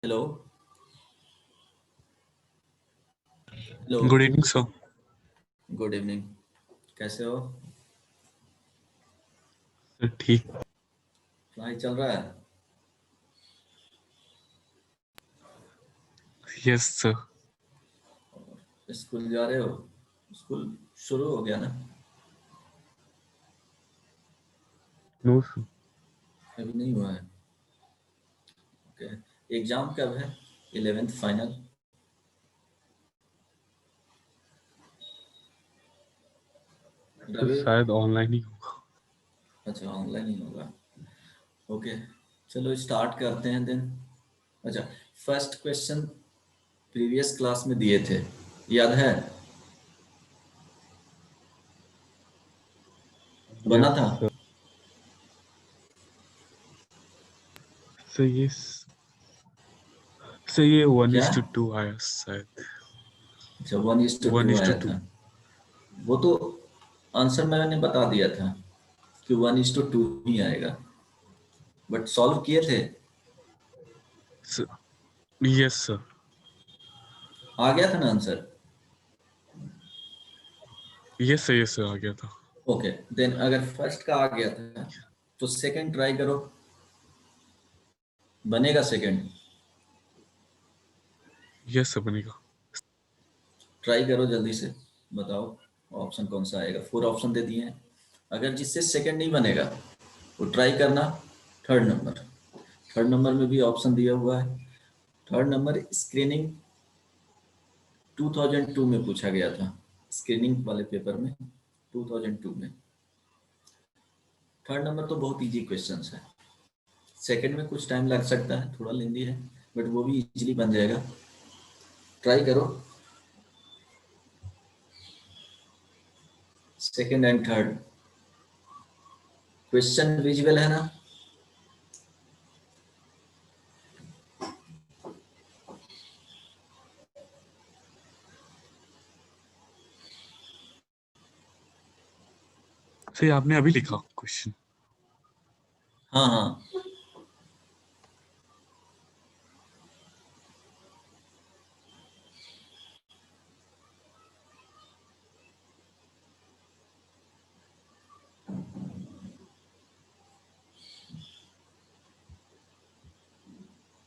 Hello hello. Good evening sir. Good evening. कैसे हो? Sir ठीक। पढ़ाई चल रहा है? Yes sir. स्कूल जा रहे हो? स्कूल शुरू हो गया ना? No sir. अभी नहीं हुआ है। ओके। एग्जाम कब है? 11th final? सर रवि? शायद ऑनलाइन ही होगा। अच्छा, ऑनलाइन ही होगा। ओके, चलो स्टार्ट करते हैं दिन। अच्छा, फर्स्ट क्वेश्चन प्रीवियस क्लास में दिए थे, याद है? बना यस था? सर। सर ये क्या? 1:2 आया शायद। अच्छा, 1:2 आया 1:2। था। वो तो आंसर मैंने बता दिया था कि 1:2 ही आएगा, बट सॉल्व किए थे? Yes sir. आ गया था ना आंसर? यस सर आ गया था। ओके, देन अगर फर्स्ट का आ गया था तो सेकंड ट्राई करो, बनेगा सेकंड? यस सर बनेगा। ट्राई करो जल्दी से, बताओ ऑप्शन कौन सा आएगा। 4 ऑप्शन दे दिए हैं, अगर जिससे सेकंड नहीं बनेगा वो ट्राई करना थर्ड नंबर। थर्ड नंबर में भी ऑप्शन दिया हुआ है। थर्ड नंबर स्क्रीनिंग 2002 में पूछा गया था, स्क्रीनिंग वाले पेपर में 2002 में। थर्ड नंबर तो बहुत इजी क्वेश्चन है। सेकंड में कुछ टाइम लग सकता है, थोड़ा लेंदी है, बट वो भी इजीली बन जाएगा। ट्राई करो second and third. Question visual है ना? सर आपने अभी लिखा क्वेश्चन? हाँ हाँ।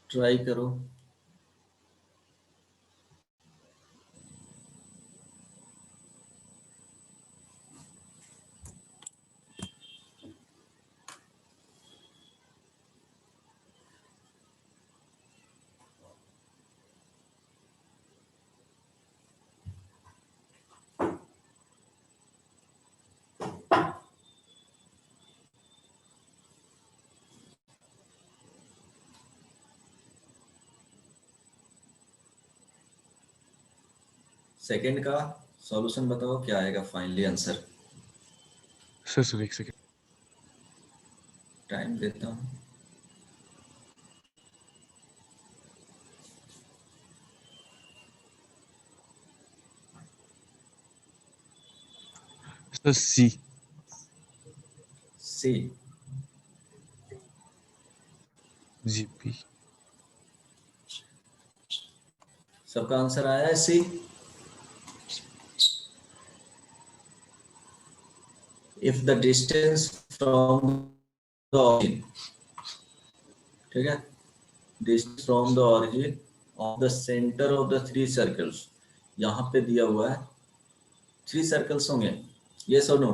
ट्राई करो। सेकंड का सॉल्यूशन बताओ, क्या आएगा फाइनली आंसर? सर एक सेकेंड। टाइम देता हूँ। Sir C. सी? जीपी। सबका आंसर आया है C? If the distance from the origin, ठीक है, distance from the origin of the centre of the three circles, यहाँ पे दिया हुआ है 3 सर्कल्स होंगे, ये सुनो।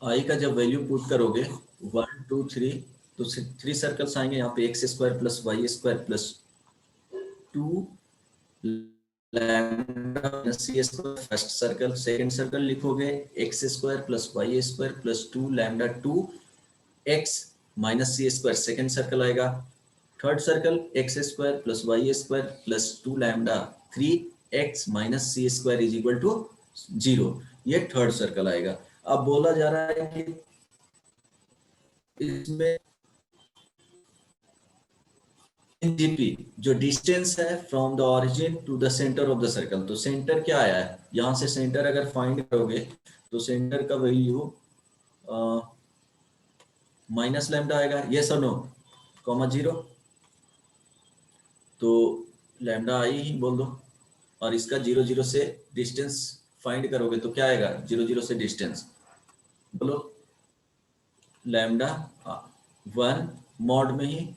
आई का जब वैल्यू पुट करोगे 1 2 3, तो 3 सर्कल्स आएंगे यहाँ पे, x square plus Y square plus 2 lambda plus c square first circle. Second circle लिखोगे x square plus Y square plus 2 lambda 2 x minus सी स्क्वायर, सेकंड सर्कल आएगा। Third circle x square plus Y square plus 2 lambda 3 x minus C square is equal to 0, ये third circle आएगा। अब बोला जा रहा है कि इसमें जीपी जो डिस्टेंस है from the origin to the centre of the circle, तो सेंटर क्या आया है यहाँ से? सेंटर अगर फाइंड करोगे तो सेंटर का वैल्यू माइनस लैम्डा आएगा, ये सब नो? कॉमा 0, तो लैम्डा आई ही बोल दो, और इसका 0 0 से डिस्टेंस फाइंड करोगे तो क्या आएगा, 0 0 से डिस्टेंस बोलो, लैम्डा 1 मॉड में ही,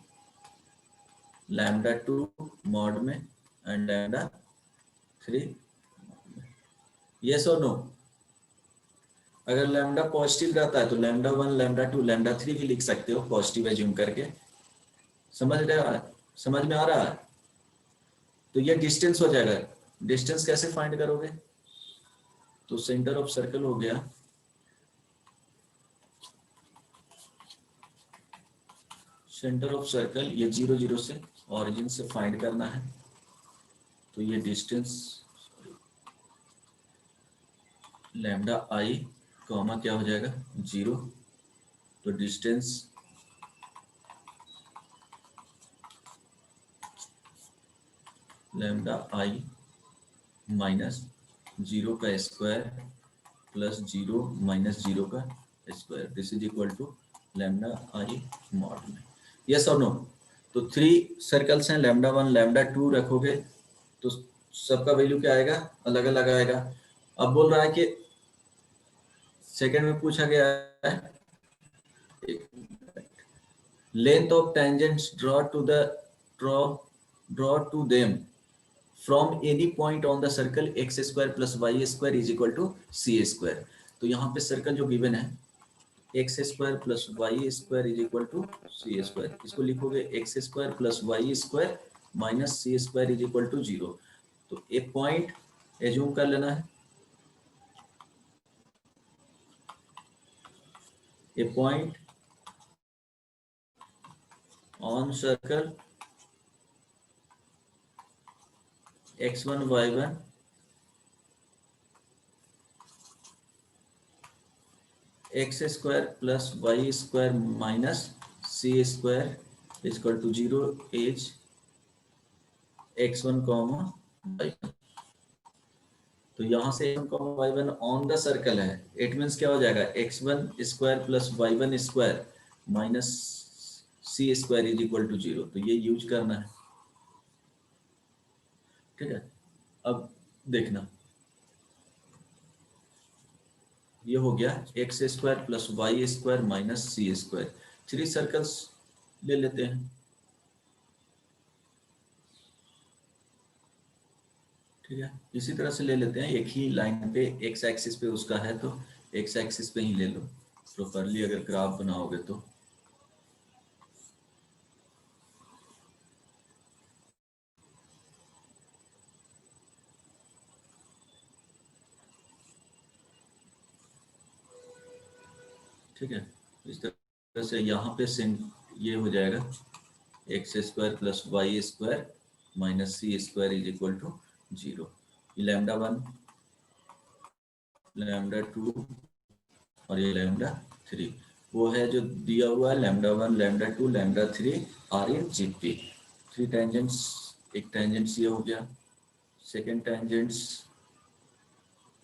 लैम्डा 2 मॉड में, एंड लैम्डा 3। यस और नो? अगर लैम्डा पॉजिटिव रहता है तो लैम्डा 1 लैम्डा 2 लैम्डा 3 भी लिख सकते हो पॉजिटिव एज्यूम करके। समझ रहे हो, समझ में आ रहा है? तो ये डिस्टेंस हो जाएगा। डिस्टेंस कैसे फाइंड करोगे, तो सेंटर ऑफ सर्कल हो गया, सेंटर ऑफ सर्कल ये 0 0 से ऑरिजिन से फाइंड करना है, तो ये डिस्टेंस लैम्डा आई कॉमा क्या हो जाएगा 0, तो डिस्टेंस लैम्डा आई माइनस 0 का स्क्वायर प्लस 0 माइनस 0 का square, this is equal to lambda I mod में। यस और नो? तो 3 सर्कल्स हैं, लैम्डा 1 लैम्डा 2 रखोगे तो सबका वैल्यू क्या आएगा, अलग अलग आएगा। अब बोल रहा है कि सेकंड में पूछा गया है length of tangents draw two them from any point on the circle x square plus y square is equal to c square। तो यहाँ पे सर्कल जो गिवन है x square plus Y square is equal to C square, इसको लिखोगे x square plus Y square minus C square is equal to 0। तो एक point assume कर लेना है, a point on circle x1 y1 x square plus Y square minus C square equal to 0 is x1 comma y1। तो यहाँ से x1 comma y1 on the circle है, it means क्या हो जाएगा x1 square plus y1 square minus C square is equal to 0। तो ये use करना है, ठीक है। अब देखना, ये हो गया x square plus Y square minus सी स्क्वायर। 3 सर्कल्स ले लेते हैं, ठीक है। इसी तरह से ले लेते हैं, एक ही लाइन पे एक्स एक्सिस पे उसका है तो एक्स एक्सिस पे ही ले लो प्रॉपरली, अगर ग्राफ बनाओगे तो। ठीक है, इस तरह से यहाँ पे ये हो जाएगा X square plus Y square minus C square is equal to 0। Lambda 1 lambda 2 और ये लैम्डा 3 वो है जो दिया हुआ है, lambda 1 lambda 2 lambda 3 are in GP. 3 tangents, एक टेंजेंट्स ये हो गया, सेकेंड टेंजेंट्स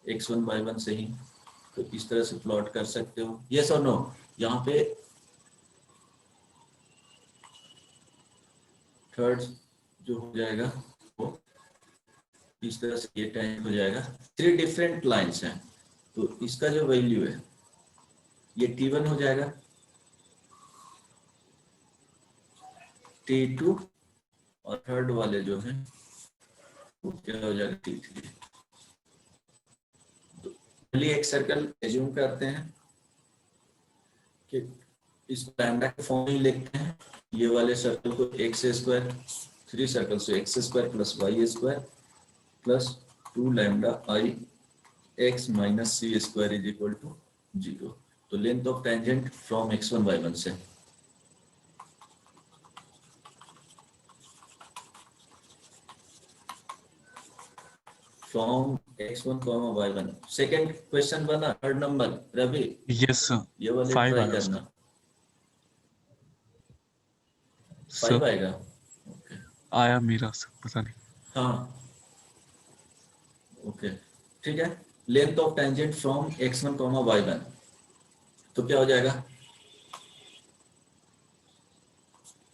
x1 y1 से ही, तो इस तरह से प्लॉट कर सकते हो। यस और नो? यहाँ पे थर्ड जो हो जाएगा वो इस तरह से ये टाइप हो जाएगा। 3 डिफरेंट लाइंस हैं, तो इसका जो वैल्यू है ये T1 हो जाएगा, T2 और थर्ड वाले जो हैं वो क्या हो जाएगा T3। तो पहले एक सर्कल एज्यूम करते हैं कि इसको लैम्डा के फॉर्म में लिखते हैं, ये वाले सर्कल को एक्स स्क्वायर, 3 सर्कल से x square plus Y square plus 2 lambda i x minus C square is equal to 0। तो length of tangent from x1 y1 से from x1 y1। Second question बना, third number Ravi, yes sir, ये वाले 5 try आया करना। Sir. 5 आएगा, okay आया मेरा सर, पता नहीं। हाँ ओके ठीक है। Length of tangent from x1 y1, तो क्या हो जाएगा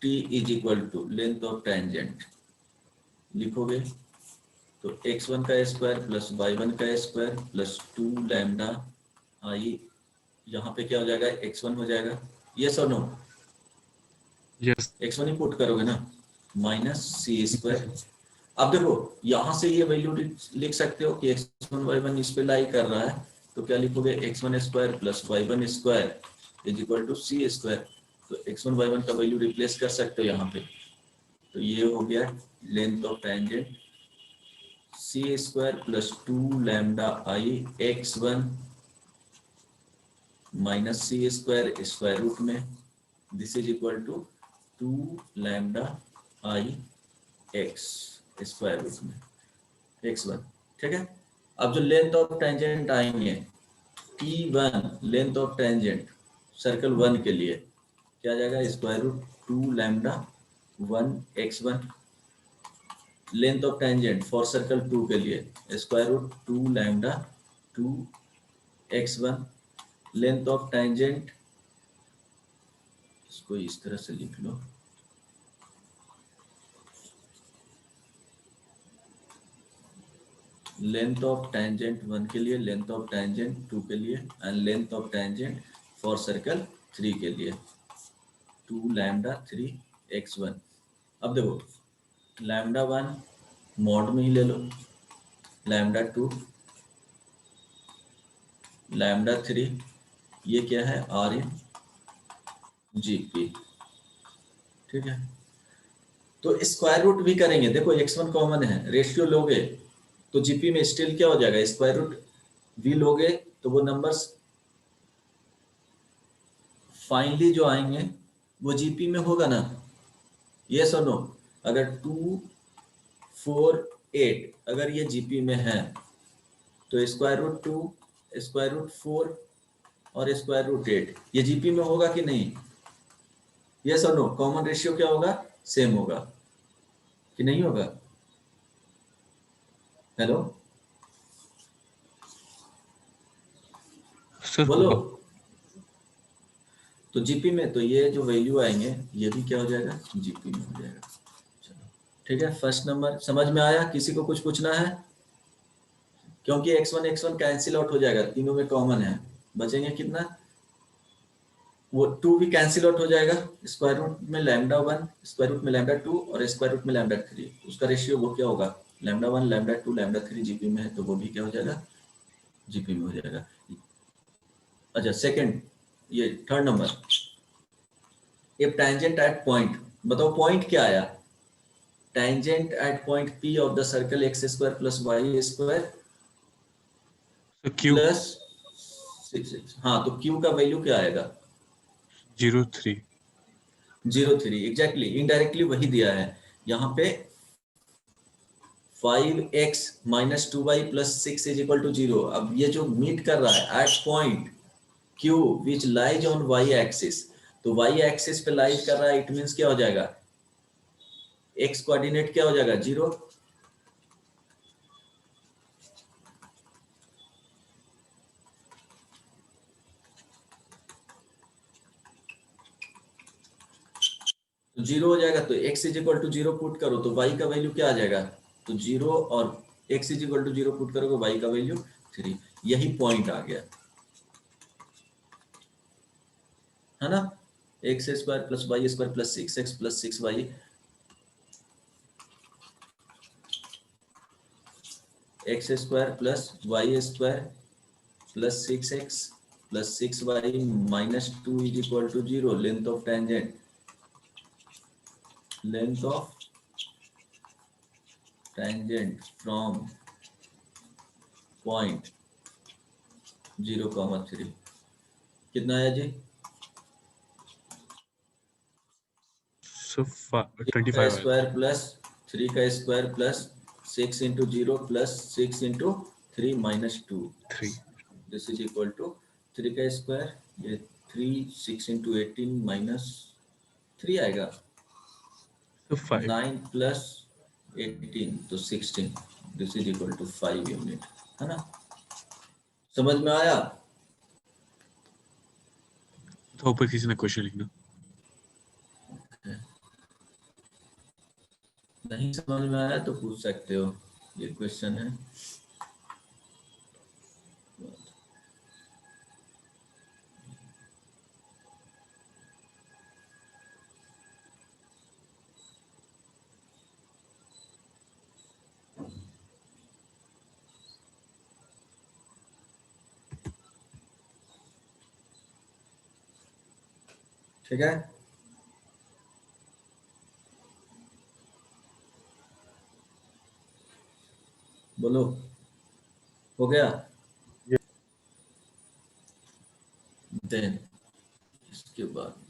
t is equal to length of tangent लिखोगे तो x1 का स्क्वायर प्लस y1 का स्क्वायर प्लस 2 लैम्डा आई, यहाँ पे क्या हो जाएगा, x1 हो जाएगा, यस और नो, यस x1 ही पुट करोगे ना, माइनस सी स्क्वायर। अब देखो यहाँ से ये वैल्यू लिख सकते हो कि x1 y1 इस पे लाई कर रहा है, तो क्या लिखोगे, x1 square plus y1 square is equal to C square. तो x1 y1 का वैल्यू रिप्लेस कर सकते हो यहाँ पे, तो ये हो गया length of tangent c square plus 2 lambda i x1 minus C square square root में, this is equal to 2 lambda i x square root में x1, ठीक है। अब जो लेंथ ऑफ टेंजेंट आएंगे t1 length of tangent circle 1 के लिए क्या आ जाएगा, square root 2 lambda 1 x1, length of tangent for circle 2 के लिए square root 2 lambda 2 x1, length of tangent, इसको इस तरह से लिख लो, लेंथ ऑफ टेंजेंट 1 के लिए, लेंथ ऑफ टेंजेंट 2 के लिए and length of tangent for circle 3 के लिए 2 लैम्डा 3 x1। अब देखो लैम्डा 1 मॉड में ही ले लो, लैम्डा 2 लैम्डा 3, ये क्या है, आर इन जी पी, ठीक है। तो स्क्वायर रूट भी करेंगे, देखो x1 कॉमन है, रेशियो लोगे तो जीपी में स्टिल क्या हो जाएगा, स्क्वायर रूट v लोगे तो वो नंबर्स फाइनली जो आएंगे वो जीपी में होगा ना, यस और नो। अगर 2 4 8 अगर ये जीपी में है तो स्क्वायर रूट 2 स्क्वायर रूट 4 और स्क्वायर रूट 8 ये जीपी में होगा कि नहीं, यस और नो। कॉमन रेशियो क्या होगा, सेम होगा कि नहीं होगा, हेलो सर बोलो। होगा। तो जीपी में तो ये जो वैल्यू आएंगे ये भी क्या हो जाएगा, जीपी में हो जाएगा। चलो ठीक है, फर्स्ट नंबर समझ में आया, किसी को कुछ पूछना है, क्योंकि x1 कैंसिल आउट हो जाएगा, तीनों में कॉमन है, बचेंगे कितना, वो 2 भी कैंसिल आउट हो जाएगा, स्क्वायर रूट में लैम्डा 1 स्क्वायर रूट में लैम्डा 2 और स्क्वायर रूट में लैम्डा 3, उसका रेशियो वो क्या होगा, लैम्डा 1 लैम्डा 2 लैम्डा 3 जीपी में है तो वो भी क्या हो जाएगा, जीपी में हो जाएगा। अच्छा सेकंड, ये third number, if tangent at point, बताओ पॉइंट क्या आया, tangent at point P of the circle x square plus Y square sir Q plus 6, हाँ तो क्यू का वैल्यू क्या आएगा, 03। 03, एग्जैक्टली इनडायरेक्टली वही दिया है यहाँ पे, 5x minus 2y plus 6 is equal to 0। अब ये जो मीट कर रहा है at point q which lies on y axis, तो y एक्सिस पे लाइज कर रहा है, इट मींस क्या हो जाएगा, x कोऑर्डिनेट क्या हो जाएगा, 0। तो 0 हो जाएगा, तो x is equal to 0 put करो तो y का वैल्यू क्या आ जाएगा, तो 0 और x is equal to 0 put करोगे y का वैल्यू 3, यही पॉइंट आ गया है ना, X square plus Y square plus 6x plus 6y, X square plus Y square plus 6x plus 6y minus 2 is equal to 0, length of tangent, length of tangent from point 0,3, कितना आया जी, sir 0 का 25 आया था। Square plus 3 का square plus 6 into 0 plus 6 into 3 minus 2, 3 this is equal to 3 का square, ये 3 6 into 18 minus 3 आएगा, तो 5। 9 प्लस 18 तो 16, this is equal to 5 unit, है ना, समझ में आया। तो ऊपर किसी ने क्वेश्चन लिखना। नहीं समझ में आया तो पूछ सकते हो, ये क्वेश्चन है। ठीक है, बोलो, हो गया? देन इसके बाद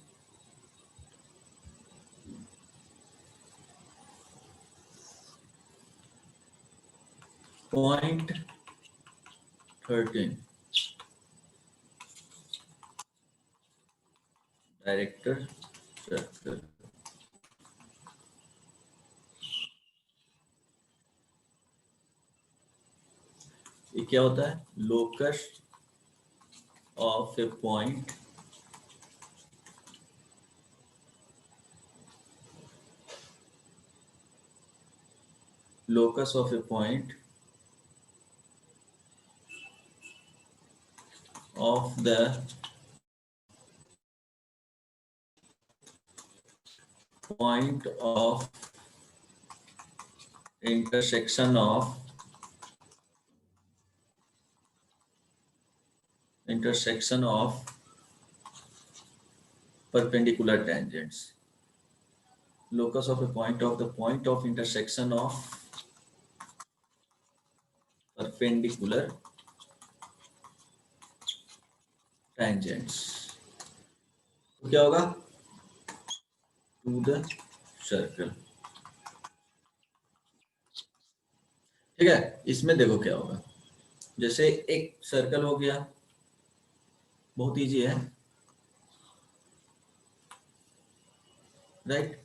पॉइंट 13 डायरेक्टर सर्कल। ये क्या होता है? Locus of a point locus of a point of the point of intersection of perpendicular tangents. Locus of a point of the point of intersection of perpendicular tangents. तो क्या होगा? To the circle. ठीक है, इसमें देखो क्या होगा। जैसे एक सर्कल हो गया, बहुत इजी है, राइट?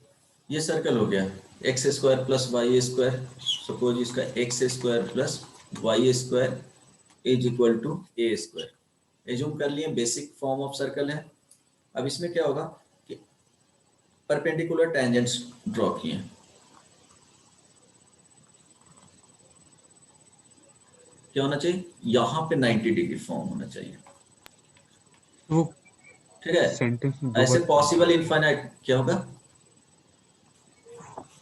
ये सर्कल हो गया x square plus Y square. Suppose इसका x square plus Y square is equal to a square. Assume कर लिए बेसिक फॉर्म ऑफ सर्कल है। अब इसमें क्या होगा कि परपेंडिकुलर टेंजेंट्स ड्रॉ किए, क्या होना चाहिए? यहाँ पे 90 डिग्री फॉर्म होना चाहिए। वो ठीक है, सेंटेंस में दो ऐसे बार पॉसिबल इनफाइनाइट क्या होगा?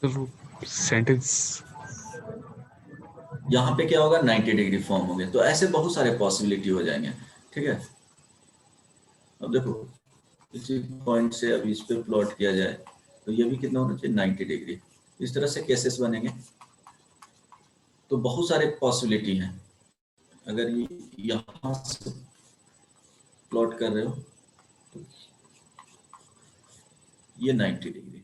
तो वो सेंटेंस यहाँ पे क्या होगा? 90 डिग्री फॉर्म हो गया। तो ऐसे बहुत सारे पॉसिबिलिटी हो जाएंगे। ठीक है, अब देखो इसी पॉइंट से अभी इस पे प्लॉट किया जाए तो ये भी कितना होना चाहिए? 90 डिग्री। इस तरह से केसेस बनेंगे। तो बहुत सारे पॉसिबिलिटी हैं। अगर ये यहाँ से प्लॉट कर रहे हो तो ये 90 डिग्री,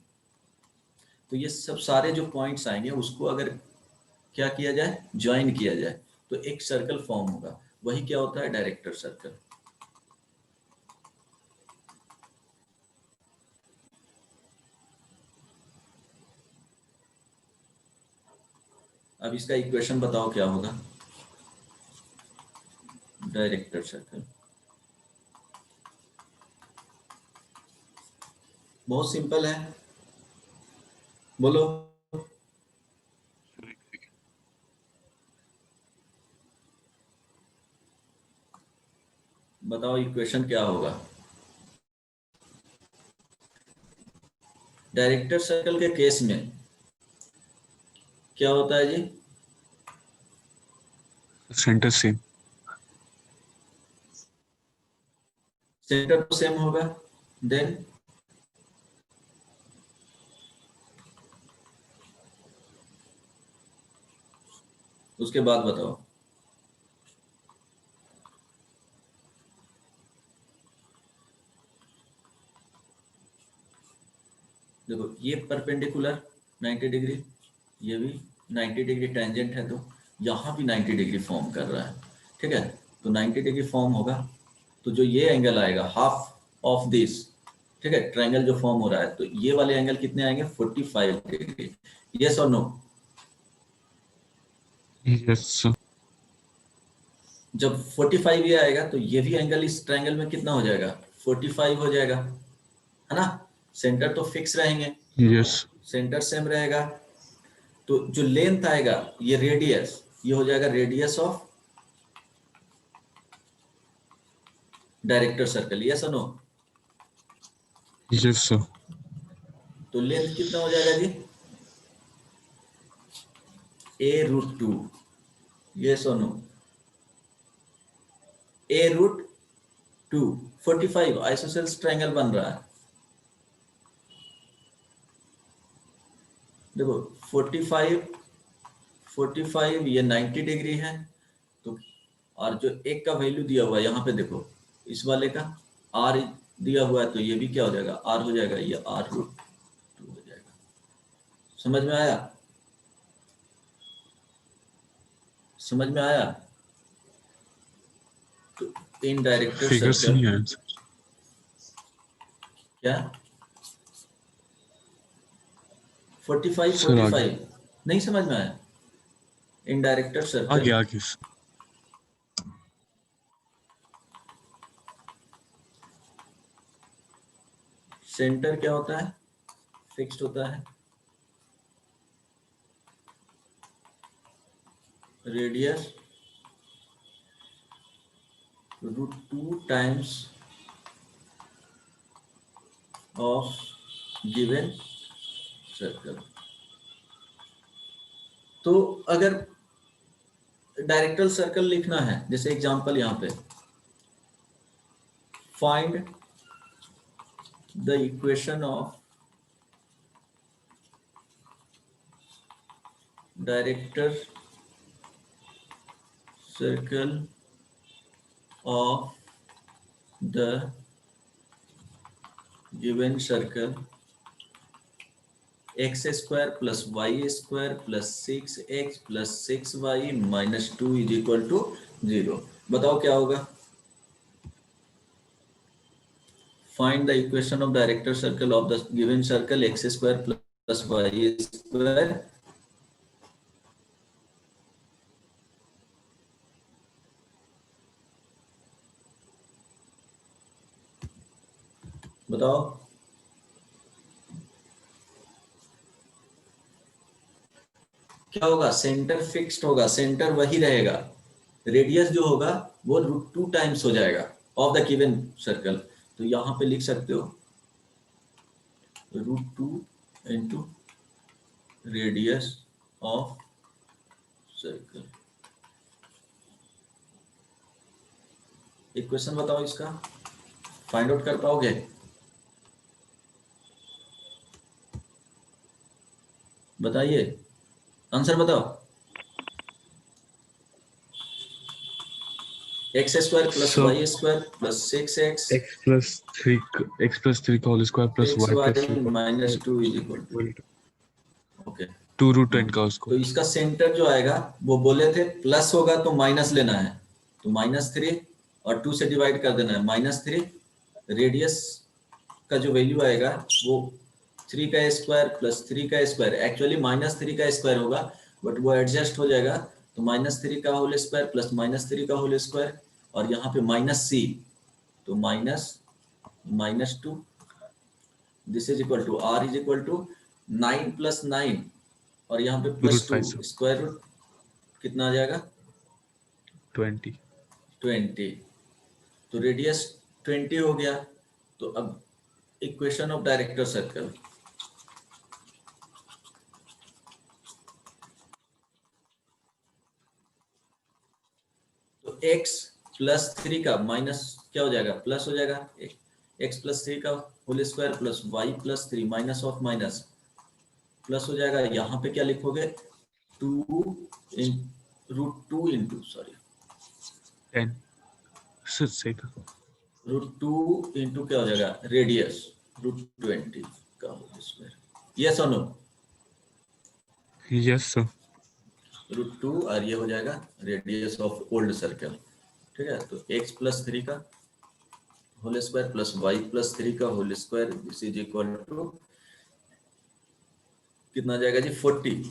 तो ये सब सारे जो पॉइंट्स आएंगे उसको अगर क्या किया जाए? ज्वाइन किया जाए तो एक सर्कल फॉर्म होगा। वही क्या होता है? Director circle. अब इसका इक्वेशन बताओ क्या होगा? डायरेक्टर सर्कल बहुत सिंपल है, बोलो। बताओ इक्वेशन क्या होगा? डायरेक्टर सर्कल के केस में क्या होता है जी? Centre same. सेंटर तो सेम होगा। देन उसके बाद बताओ। देखो ये परपेंडिकुलर 90 डिग्री, ये भी 90 डिग्री टेंजेंट है, तो यहाँ भी 90 डिग्री फॉर्म कर रहा है। ठीक है, तो 90 डिग्री फॉर्म होगा तो जो ये एंगल आएगा हाफ ऑफ दिस, ठीक है, ट्रायंगल जो फॉर्म हो रहा है, तो ये वाले एंगल कितने आएंगे? 45 डिग्री। यस और नो? यस जब 45 ये आएगा तो ये भी एंगल इस ट्रायंगल में कितना हो जाएगा? 45 हो जाएगा, है ना? सेंटर तो फिक्स रहेंगे, यस सेंटर सेम रहेगा। तो जो लेंथ आएगा ये रेडियस, ये हो जाएगा radius of director circle, yes और नो? Yes, sir. तो लेंथ कितना हो जाएगा जी? a√2, यस और नो? a√2, 45 आइसोसेल्स ट्रायंगल बन रहा है। देखो 45 ये 90 डिग्री है, तो और जो एक का वैल्यू दिया हुआ है यहाँ पे देखो, इस वाले का r दिया हुआ है, तो ये भी क्या हो जाएगा, r हो जाएगा, ये r√2 हो जाएगा। समझ में आया? समझ में आया? तो इन डायरेक्टर Figure से सर्कल नहीं आया sir. क्या 45 Sir, आगे 45 नहीं समझ में आया? इन डायरेक्टर सर्कल आगे sir. सेंटर क्या होता है, फिक्स्ड होता है, radius √2 times of given circle. तो अगर डायरेक्टर सर्कल लिखना है, जैसे एग्जांपल यहाँ पे, find the equation of director circle of the given circle x² plus y² plus 6x plus 6y minus 2 is equal to 0। बताओ क्या होगा? Find the equation of director circle of the given circle x² plus y²। बताओ क्या होगा? Centre fixed होगा, centre वही रहेगा, radius जो होगा वो √2 टाइम्स हो जाएगा ऑफ द गिवन सर्कल। तो यहाँ पे लिख सकते हो √2 into radius of circle. Equation बताओ, इसका फाइंड आउट कर पाओगे? बताइए, आंसर बताओ। x² plus So y² plus 6x x plus 3 का whole square plus y plus 3 का minus 2 is equal to, okay. 2 root हाँ, 10 का उसको. तो इसका सेंटर जो आएगा वो बोले थे प्लस होगा तो माइनस लेना है, तो -3 और 2 से डिवाइड कर देना है, -3। रेडियस का जो वैल्यू आएगा वो 3 का स्क्वायर प्लस 3 का स्क्वायर, एक्चुअली -3 का स्क्वायर होगा बट वो एडजस्ट हो जाएगा, तो -3 का होल स्क्वायर प्लस -3 का होल स्क्वायर, और यहाँ पे -c, तो -2, this is equal to r is equal to 9 plus 9, और यहाँ पे root +2, 5 sir. स्क्वायर रूट कितना आ जाएगा? 20. 20। तो रेडियस 20 हो गया। तो अब इक्वेशन ऑफ डायरेक्टर सर्कल, तो x प्लस 3 का माइनस क्या हो जाएगा, प्लस हो जाएगा, x प्लस 3 का whole square plus y plus 3 minus of minus plus हो जाएगा। यहाँ पे क्या लिखोगे, 2 इन √2 इंटू, सॉरी 10. Sir, सही था. √2 इंटू क्या हो जाएगा, रेडियस √20 का होल स्क्वायर, यस और नो? Yes sir. √2 और ये हो जाएगा रेडियस ऑफ ओल्ड सर्कल, ठीक है। तो x प्लस 3 का whole square plus y plus 3 का whole square, this is equal to कितना आ जाएगा जी, 40।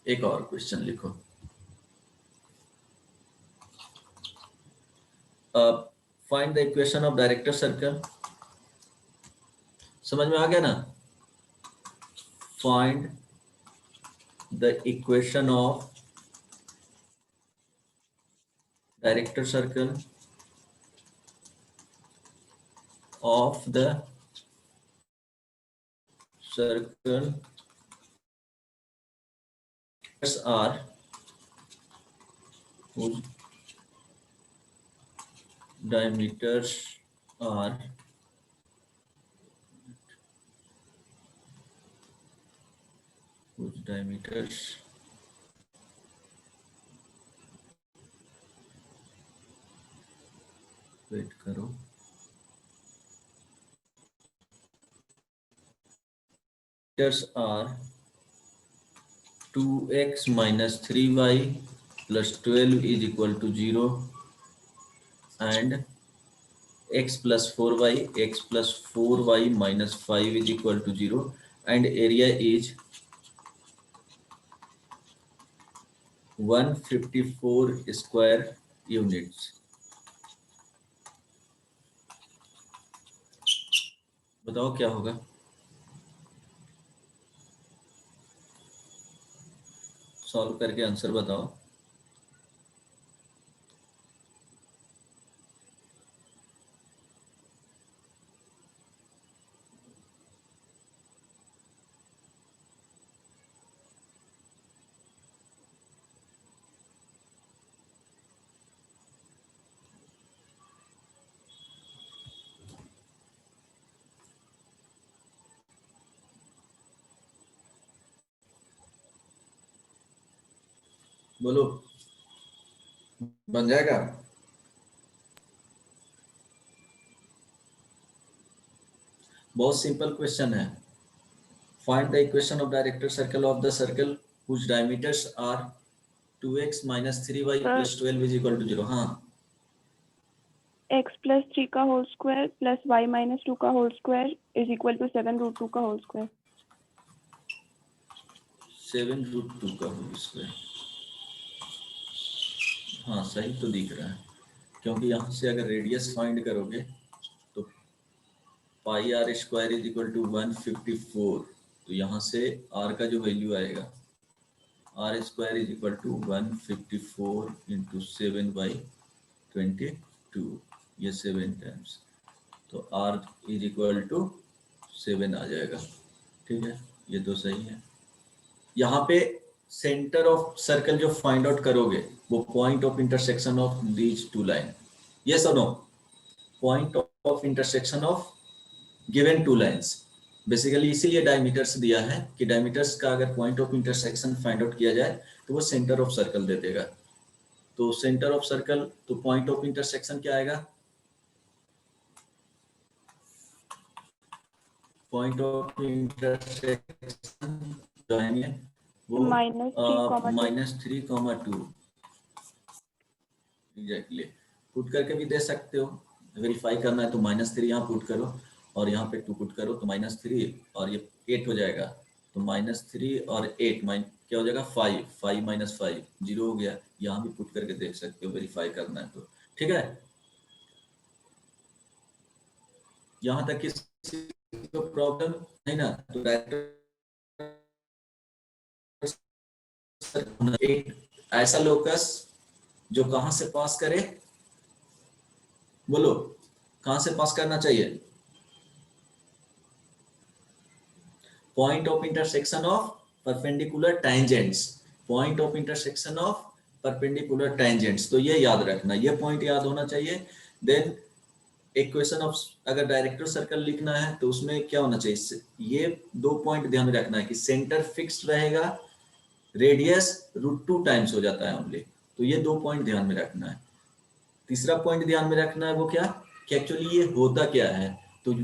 एक और क्वेश्चन लिखो, find the equation of director circle. समझ में आ गया ना? find the equation of director circle of the circle are whose diameters are wait करो are 2x minus 3y plus 12 is equal to 0 and x plus 4y minus 5 is equal to 0 and area is 154 square units. बताओ क्या होगा? Solve करके answer बताओ. बोलो, बन जाएगा? बहुत सिंपल क्वेश्चन है. Find the equation of director circle of the circle whose diameters are 2x minus 3y plus 12 is equal to 0. हाँ, x plus 3 का whole square plus y minus 2 का whole square is equal to 7√2 का whole square. 7√2 का whole square. हाँ, सही तो दिख रहा है क्योंकि यहाँ से अगर रेडियस फाइंड करोगे तो pi R square is equal to 154. तो यहाँ से r का जो वैल्यू आएगा R square is equal to 154 into 7/22. ये 7 टाइम्स तो r इज इक्वल टू 7 आ जाएगा. ठीक है, ये तो सही है. यहाँ पे सेंटर ऑफ सर्कल जो फाइंड आउट करोगे वो point of intersection of these two line. Yes और no? Point of intersection of given two lines. Basically इसीलिए डायमीटर्स दिया है कि डायमीटर्स का अगर point of intersection find out किया जाए तो वो सेंटर ऑफ सर्कल दे देगा. तो सेंटर ऑफ सर्कल तो पॉइंट ऑफ इंटरसेक्शन क्या आएगा? पॉइंट ऑफ इंटरसेक्शन जो है वो -3,2 एग्जैक्टली. पुट करके भी दे सकते हो. वेरीफाई करना है तो -3 यहाँ पुट करो और यहाँ पे 2 पुट करो तो -3 और ये 8 हो जाएगा. तो -3 और 8 क्या हो जाएगा? 5. 5 - 5 0 हो गया. यहाँ भी पुट करके देख सकते हो, वेरीफाई करना है तो. ठीक है, यहाँ तक किसी को प्रॉब्लम नहीं ना? तो एक ऐसा लोकस जो कहां से पास करे? बोलो, कहां से पास करना चाहिए? Point of intersection of perpendicular tangents. Point of intersection of perpendicular tangents. तो ये याद रखना, ये पॉइंट याद होना चाहिए. देन इक्वेशन ऑफ अगर डायरेक्टर सर्कल लिखना है तो उसमें क्या होना चाहिए? ये 2 पॉइंट ध्यान में रखना है कि सेंटर फिक्स्ड रहेगा, रेडियस √2 टाइम्स हो जाता है ओनली. तो ये 2 पॉइंट ध्यान में रखना है. तीसरा पॉइंट ध्यान में रखना है वो क्या कि एक्चुअली ये होता क्या है. तो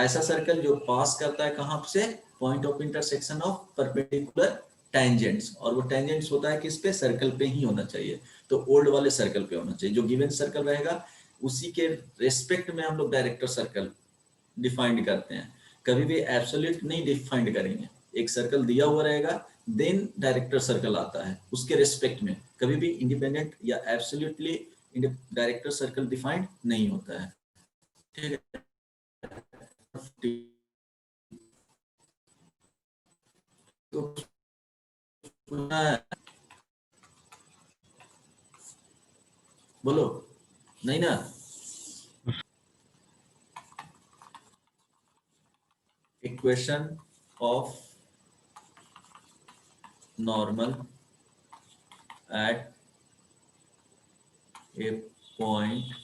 ऐसा सर्कल जो पास करता है कहां से? Point of intersection of perpendicular tangents. और वो टैंजेंट्स होता है किस पे? सर्कल पे ही होना चाहिए. तो ओल्ड वाले सर्कल पे होना चाहिए. जो गिवन सर्कल रहेगा उसी के रेस्पेक्ट में हम लोग डायरेक्टर सर्कल डिफाइंड करते हैं. कभी भी एब्सोल्यूट नहीं डिफाइंड करेंगे. एक सर्कल दिया हुआ रहेगा, देन डायरेक्टर सर्कल आता है उसके रेस्पेक्ट में. कभी भी इंडिपेंडेंट या एब्सोल्युटली डायरेक्टर सर्कल डिफाइंड नहीं होता है. ठीक है, तो सुना है? बोलो, नहीं ना? Equation of normal eight A point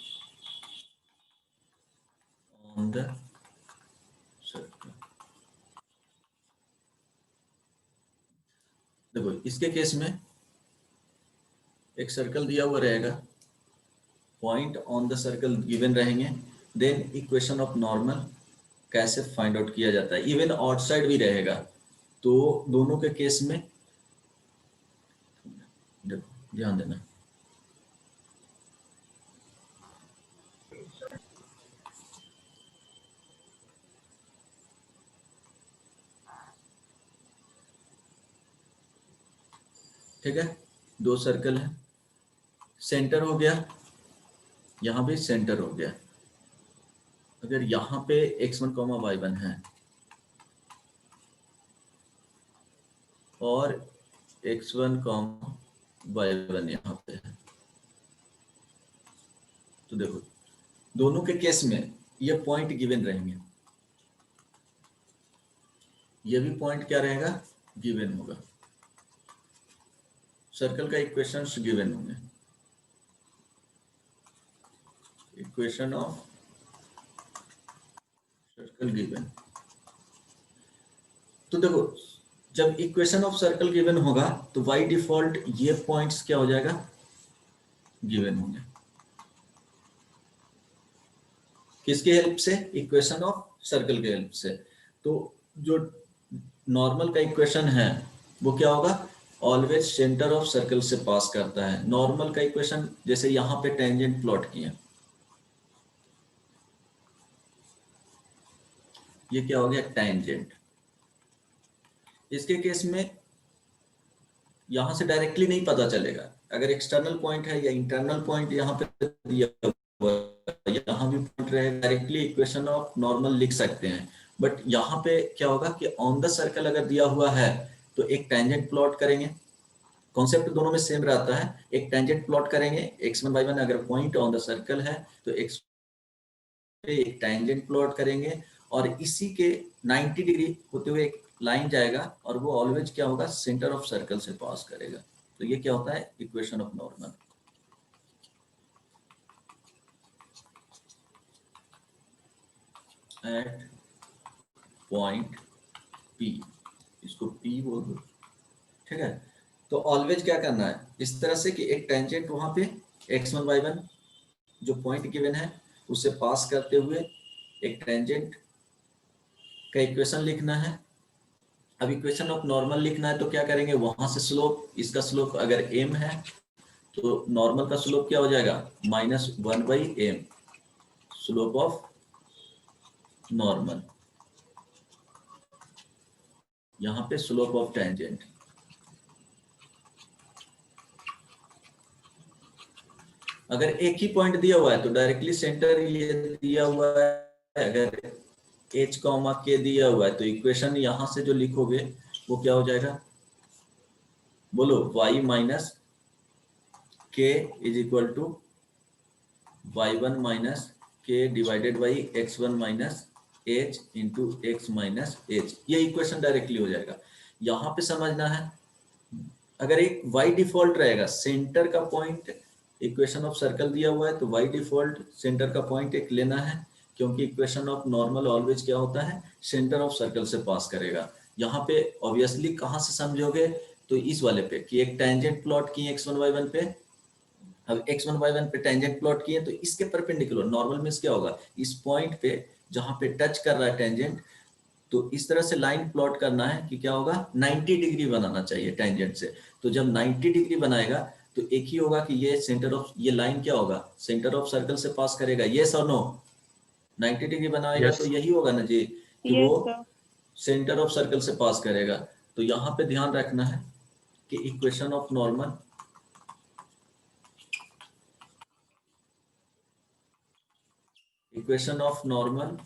on the circle. देखो इसके केस में एक सर्कल दिया हुआ रहेगा, point on the circle given रहेंगे, देन इक्वेशन ऑफ नॉर्मल कैसे फाइंड आउट किया जाता है, इवन आउटसाइड भी रहेगा। तो दोनों के केस में देखो ध्यान देना, ठीक है? दो सर्कल है, सेंटर हो गया, यहां भी सेंटर हो गया। अगर यहां पे x1 y1 है और x1 y1 यहाँ पे है, तो देखो दोनों के केस में ये पॉइंट गिवन रहेंगे, ये भी पॉइंट क्या रहेगा, गिवन होगा। सर्कल का इक्वेशंस गिवन होंगे, इक्वेशन ऑफ सर्कल गिवन। तो देखो जब इक्वेशन ऑफ सर्कल गिवन होगा तो बाय डिफॉल्ट ये पॉइंट्स क्या हो जाएगा, गिवन होंगे। किसकी हेल्प से, इक्वेशन ऑफ सर्कल के हेल्प से। तो जो नॉर्मल का इक्वेशन है वो क्या होगा, ऑलवेज सेंटर ऑफ सर्कल से पास करता है। नॉर्मल का इक्वेशन जैसे यहाँ पे टेंजेंट प्लॉट किए, ये क्या हो गया, टेंजेंट। इसके केस में यहां से डायरेक्टली नहीं पता चलेगा, अगर एक्सटर्नल पॉइंट है या इंटरनल पॉइंट यहाँ पे दिया हुआ है, यहाँ भी पॉइंट रहेगा, डायरेक्टली इक्वेशन ऑफ नॉर्मल लिख सकते हैं। बट यहाँ पे क्या होगा कि ऑन द सर्कल अगर दिया हुआ है तो एक टेंजेंट प्लॉट करेंगे, कॉन्सेप्ट दोनों में सेम रहता है। एक टेंजेंट प्लॉट करेंगे x1 y1, अगर पॉइंट ऑन द सर्कल है तो x पे एक टेंजेंट प्लॉट करेंगे और इसी के 90 डिग्री होते हुए एक लाइन जाएगा और वो ऑलवेज क्या होगा, सेंटर ऑफ सर्कल से पास करेगा। तो ये क्या होता है, equation of normal. At point P, इसको P बोल दो, ठीक है? तो ऑलवेज क्या करना है, इस तरह से कि एक टेंजेंट वहां पे x1 y1 जो पॉइंट गिवन है उसे पास करते हुए एक टेंजेंट का इक्वेशन लिखना है। अब इक्वेशन ऑफ नॉर्मल लिखना है तो क्या करेंगे, वहां से स्लोप, इसका स्लोप अगर m है तो नॉर्मल का स्लोप क्या हो जाएगा, -1/m, स्लोप ऑफ नॉर्मल, यहाँ पे स्लोप ऑफ टेंजेंट। अगर एक ही पॉइंट दिया हुआ है तो डायरेक्टली सेंटर ये दिया हुआ है, अगर h k दिया हुआ है तो इक्वेशन यहां से जो लिखोगे वो क्या हो जाएगा, बोलो, y minus k is equal to y1 minus k divided by x1 minus h into x minus h। ये इक्वेशन डायरेक्टली हो जाएगा। यहाँ पे समझना है, अगर एक y डिफॉल्ट रहेगा, सेंटर का पॉइंट, इक्वेशन ऑफ सर्कल दिया हुआ है तो y डिफॉल्ट सेंटर का पॉइंट एक लेना है, क्योंकि इक्वेशन ऑफ नॉर्मल ऑलवेज क्या होता है, सेंटर ऑफ सर्कल से पास करेगा। यहाँ पे ऑब्वियसली कहाँ से समझोगे, तो इस वाले पे कि एक टेंजेंट प्लॉट किए x1 y1 पे। अब x1 y1 पे टेंजेंट प्लॉट किए तो इसके परपेंडिकुलर, नॉर्मल मींस क्या होगा, इस पॉइंट पे जहां पे टच कर रहा है टेंजेंट, तो इस तरह से लाइन प्लॉट करना है कि क्या होगा, 90 डिग्री बनाना चाहिए टेंजेंट से। तो जब 90 डिग्री बनाएगा तो एक ही होगा कि ये सेंटर ऑफ, ये लाइन क्या होगा, सेंटर ऑफ सर्कल से पास करेगा। यस और नो, 90 डिग्री बनाएगा Yes. तो यही होगा ना जी, कि Yes, वो sir. सेंटर ऑफ सर्कल से पास करेगा। तो यहाँ पे ध्यान रखना है कि equation of normal, equation of normal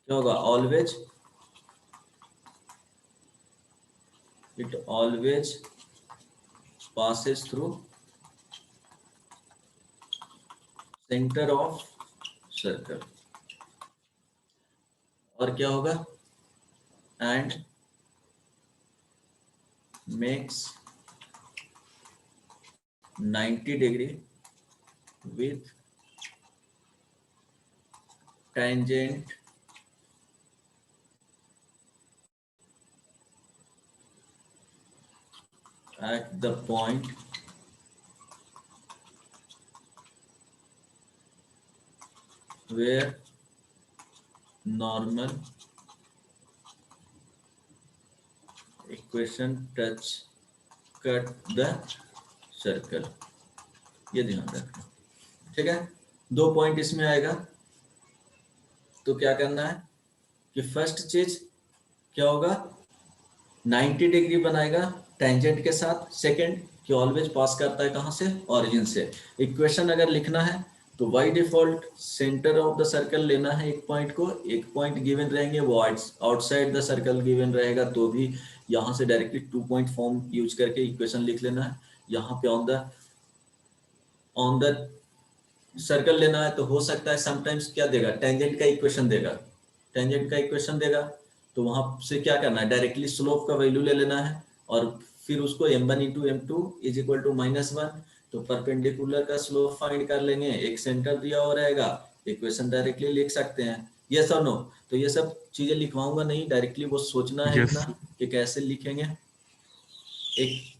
क्या होगा, always it always passes through center of circle. और क्या होगा, and makes 90 degree with tangent at the point where normal equation touch cut the circle. ये ध्यान रखना, ठीक है। 2 पॉइंट इसमें आएगा, तो क्या करना है कि फर्स्ट चीज क्या होगा, 90 डिग्री बनाएगा टेंजेंट के साथ। सेकंड कि ऑलवेज पास करता है कहाँ से, ओरिजिन से। इक्वेशन अगर लिखना है तो by default centre of the circle लेना है एक पॉइंट को, एक पॉइंट गिवन रहेंगे वो आउटसाइड द सर्कल गिवन रहेगा, तो भी यहाँ से डायरेक्टली 2 पॉइंट फॉर्म यूज करके इक्वेशन लिख लेना है। यहाँ पे ऑन द सर्कल लेना है तो हो सकता है समटाइम्स क्या देगा, टेंजेंट का इक्वेशन देगा, टेंजेंट का इक्वेशन देगा, तो वहां से क्या करना है, डायरेक्टली स्लोप का वैल्यू ले लेना है और फिर उसको m1 into m2 is equal to -1, तो परपेंडिकुलर का स्लोप फाइंड कर लेंगे, एक सेंटर दिया हुआ रहेगा, इक्वेशन डायरेक्टली लिख सकते हैं। यस और नो? तो ये सब चीजें लिखवाऊंगा नहीं, डायरेक्टली वो सोचना है Yes. इतना कि कैसे लिखेंगे। एक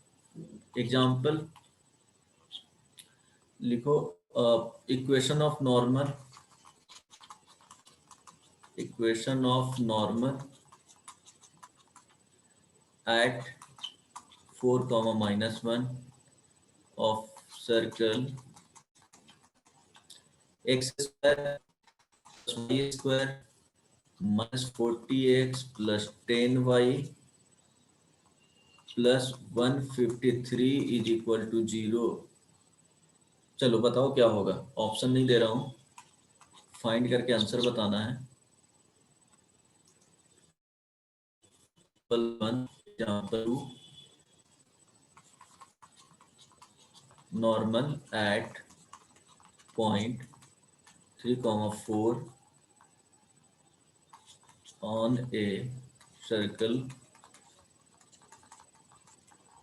एग्जांपल लिखो, equation of normal at 4, -1 of circle x square plus y square minus 40x plus 10y plus 153 is equal to 0। चलो बताओ क्या होगा, ऑप्शन नहीं दे रहा हूं, फाइंड करके आंसर बताना है। Example 2, normal at point 3, 4 on a circle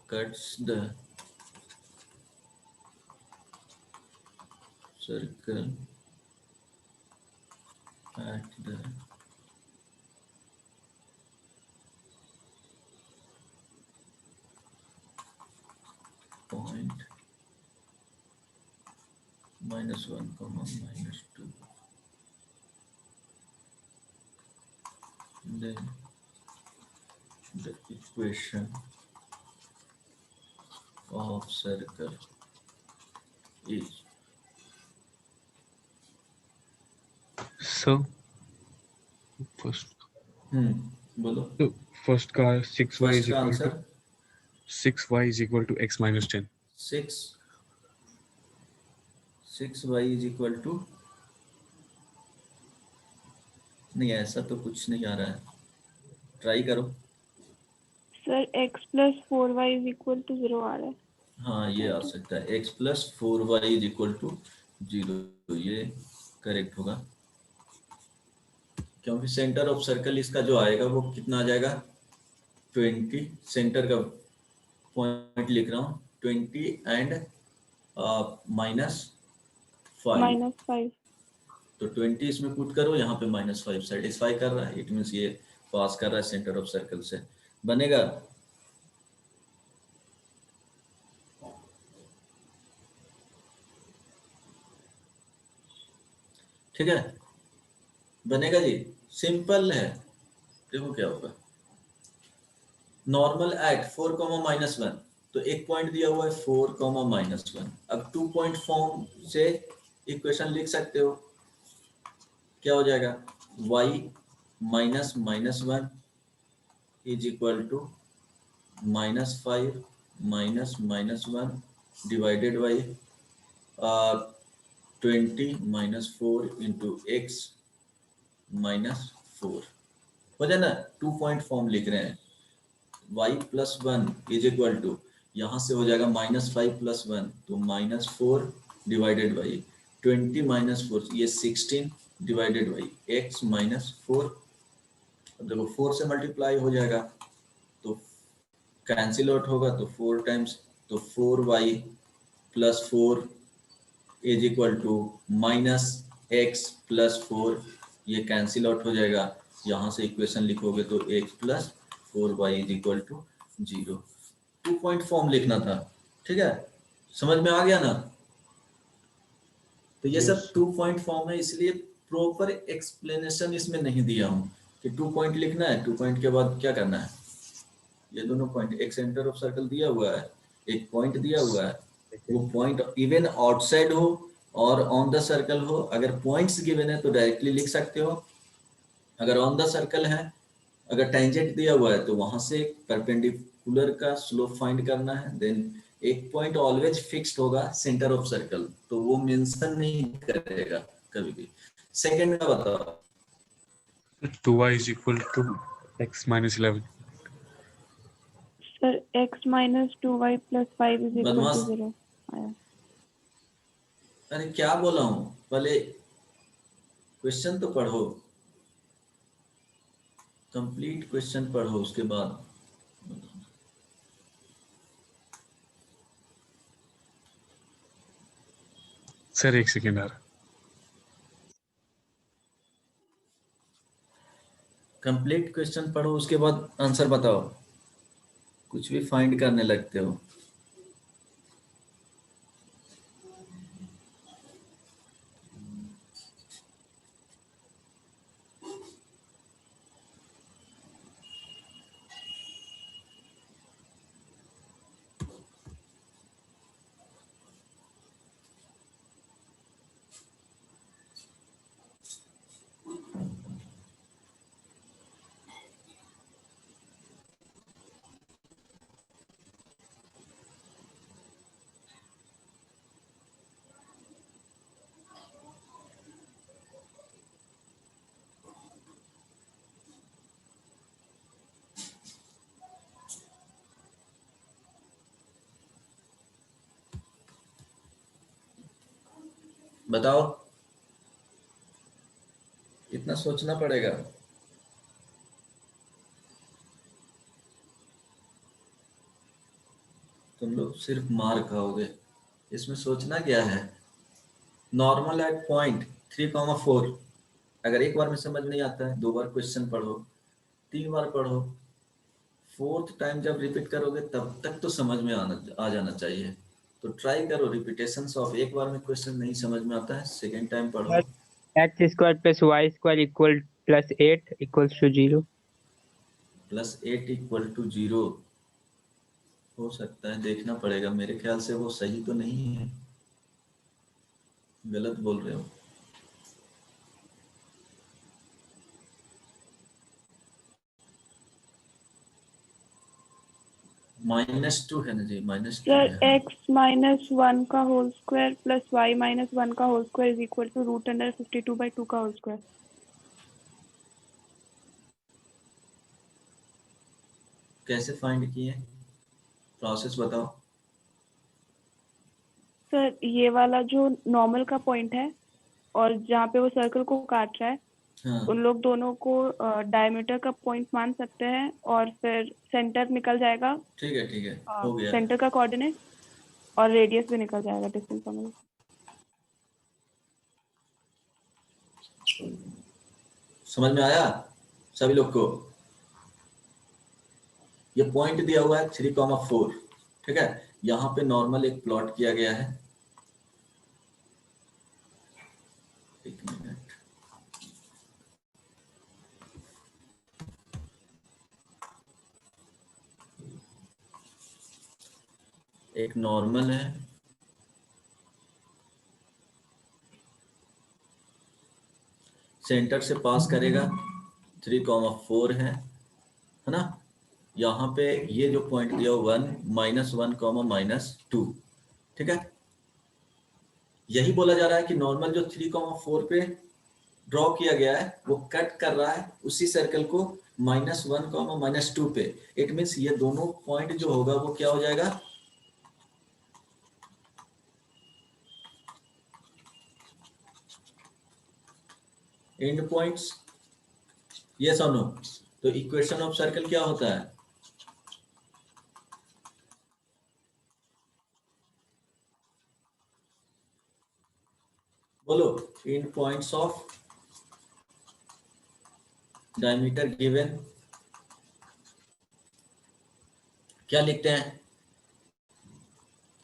cuts the circle at the point -1, -2, then the equation of circle is So first, बोलो। so first का 6y फर्स्ट is का equal answer to 6y is equal to x minus 10. 6y is equal to, नहीं ऐसा तो कुछ नहीं आ रहा है, ट्राई करो। Sir x plus 4y is equal to 0 आ रहा है। हाँ ये आ सकता है, x plus 4y is equal to 0, ये करेक्ट होगा, क्योंकि सेंटर ऑफ सर्कल इसका जो आएगा वो कितना आ जाएगा, 20, सेंटर का पॉइंट लिख रहा हूँ 20 एंड -5, -5। तो 20 इसमें पुट करो, यहाँ पे -5 सेटिस्फाई कर रहा है, इट मीन्स ये पास कर रहा है सेंटर ऑफ सर्कल से, बनेगा। ठीक है, बनेगा जी, सिंपल है। देखो क्या होगा, नॉर्मल एट 4, -1, तो एक पॉइंट दिया हुआ है 4, -1, अब 2 पॉइंट फॉर्म से इक्वेशन लिख सकते हो, क्या हो जाएगा, y -1 is equal to -5 -1 divided by 20 -4 into x -4 हो जाए ना, 2 पॉइंट फॉर्म लिख रहे हैं, y plus 1 is equal to, यहाँ से हो जाएगा -5 प्लस 1, तो -4 डिवाइडेड बाई 20 -4, ये 16 डिवाइडेड बाई x -4। अब देखो 4 से मल्टीप्लाई हो जाएगा तो कैंसिल आउट होगा, तो 4 टाइम्स, तो 4y plus 4 is equal to -x plus 4, ये कैंसिल आउट हो जाएगा। यहाँ से इक्वेशन लिखोगे तो x plus 4y is equal to 0। 2 point form लिखना था, ठीक है, समझ में आ गया ना? तो ये Yes. सब 2 पॉइंट फॉर्म है, इसलिए प्रॉपर एक्सप्लेनेशन इसमें नहीं दिया हूँ कि 2 पॉइंट लिखना है, 2 पॉइंट के बाद क्या करना है। ये दोनों पॉइंट, एक सेंटर ऑफ सर्कल दिया हुआ है, एक पॉइंट दिया हुआ है, वो पॉइंट इवन आउटसाइड हो और ऑन द सर्कल हो। अगर पॉइंट्स गिवन है तो डायरेक्टली लिख सकते हो, अगर ऑन द सर्कल है, अगर टेंजेंट दिया हुआ है तो वहां से परपेंडिकुलर का स्लोप फाइंड करना है। देन एक पॉइंट ऑलवेज फिक्स्ड होगा सेंटर ऑफ सर्कल, तो वो मेंशन नहीं करेगा कभी भी। सेकंड का बताओ। 2y is equal to x minus 11. Sir x minus 2y plus 5 is equal बदमाश, to 0 आया। अरे क्या बोला हूँ, पहले क्वेश्चन तो पढ़ो, कंप्लीट क्वेश्चन पढ़ो, उसके बाद सर एक सेकेंड यार, कंप्लीट क्वेश्चन पढ़ो, उसके बाद आंसर बताओ। कुछ भी फाइंड करने लगते हो। बताओ, इतना सोचना पड़ेगा। तुम लोग सिर्फ मार खाओगे, इसमें सोचना क्या है। नॉर्मल एट पॉइंट 3,4, अगर एक बार में समझ नहीं आता है 2 बार क्वेश्चन पढ़ो, 3 बार पढ़ो, 4th टाइम जब रिपीट करोगे तब तक तो समझ में आ जाना चाहिए। तो ट्राई करो रिपीटेशन ऑफ, एक बार में क्वेश्चन नहीं समझ में आता है, सेकेंड टाइम पढ़ो। x square plus y square equal plus 8 equals to 0. +8 equal to 0 हो सकता है, देखना पड़ेगा, मेरे ख्याल से वो सही तो नहीं है, गलत बोल रहे हो। -2 है ना जी, -2 सर है। x minus 1 का whole square plus y minus 1 का whole square is equal to √52/2 का होल स्क्वायर। कैसे फाइंड किए, प्रोसेस बताओ। सर ये वाला जो नॉर्मल का पॉइंट है और जहाँ पे वो सर्कल को काट रहा है, हाँ उन लोग दोनों को डायमीटर का पॉइंट मान सकते हैं और फिर सेंटर निकल जाएगा, ठीक है, हो गया। सेंटर का कोऑर्डिनेट और रेडियस भी निकल जाएगा, डिस्टेंस हमें। समझ में आया सभी लोग को? ये पॉइंट दिया हुआ है 3,4, ठीक है, यहाँ पे नॉर्मल एक प्लॉट किया गया है। एक मिनट, एक नॉर्मल है, सेंटर से पास करेगा, 3,4 है ना। यहाँ पे ये जो पॉइंट दिया 1 -1, -2, ठीक है। यही बोला जा रहा है कि नॉर्मल जो 3,4 पे ड्रॉ किया गया है वो कट कर रहा है उसी सर्कल को -1, -2 पे। इट मीन्स ये दोनों पॉइंट जो होगा वो क्या हो जाएगा, एंड पॉइंट्स। यस और नो? तो इक्वेशन ऑफ सर्कल क्या होता है, बोलो, end points of diameter given क्या लिखते हैं,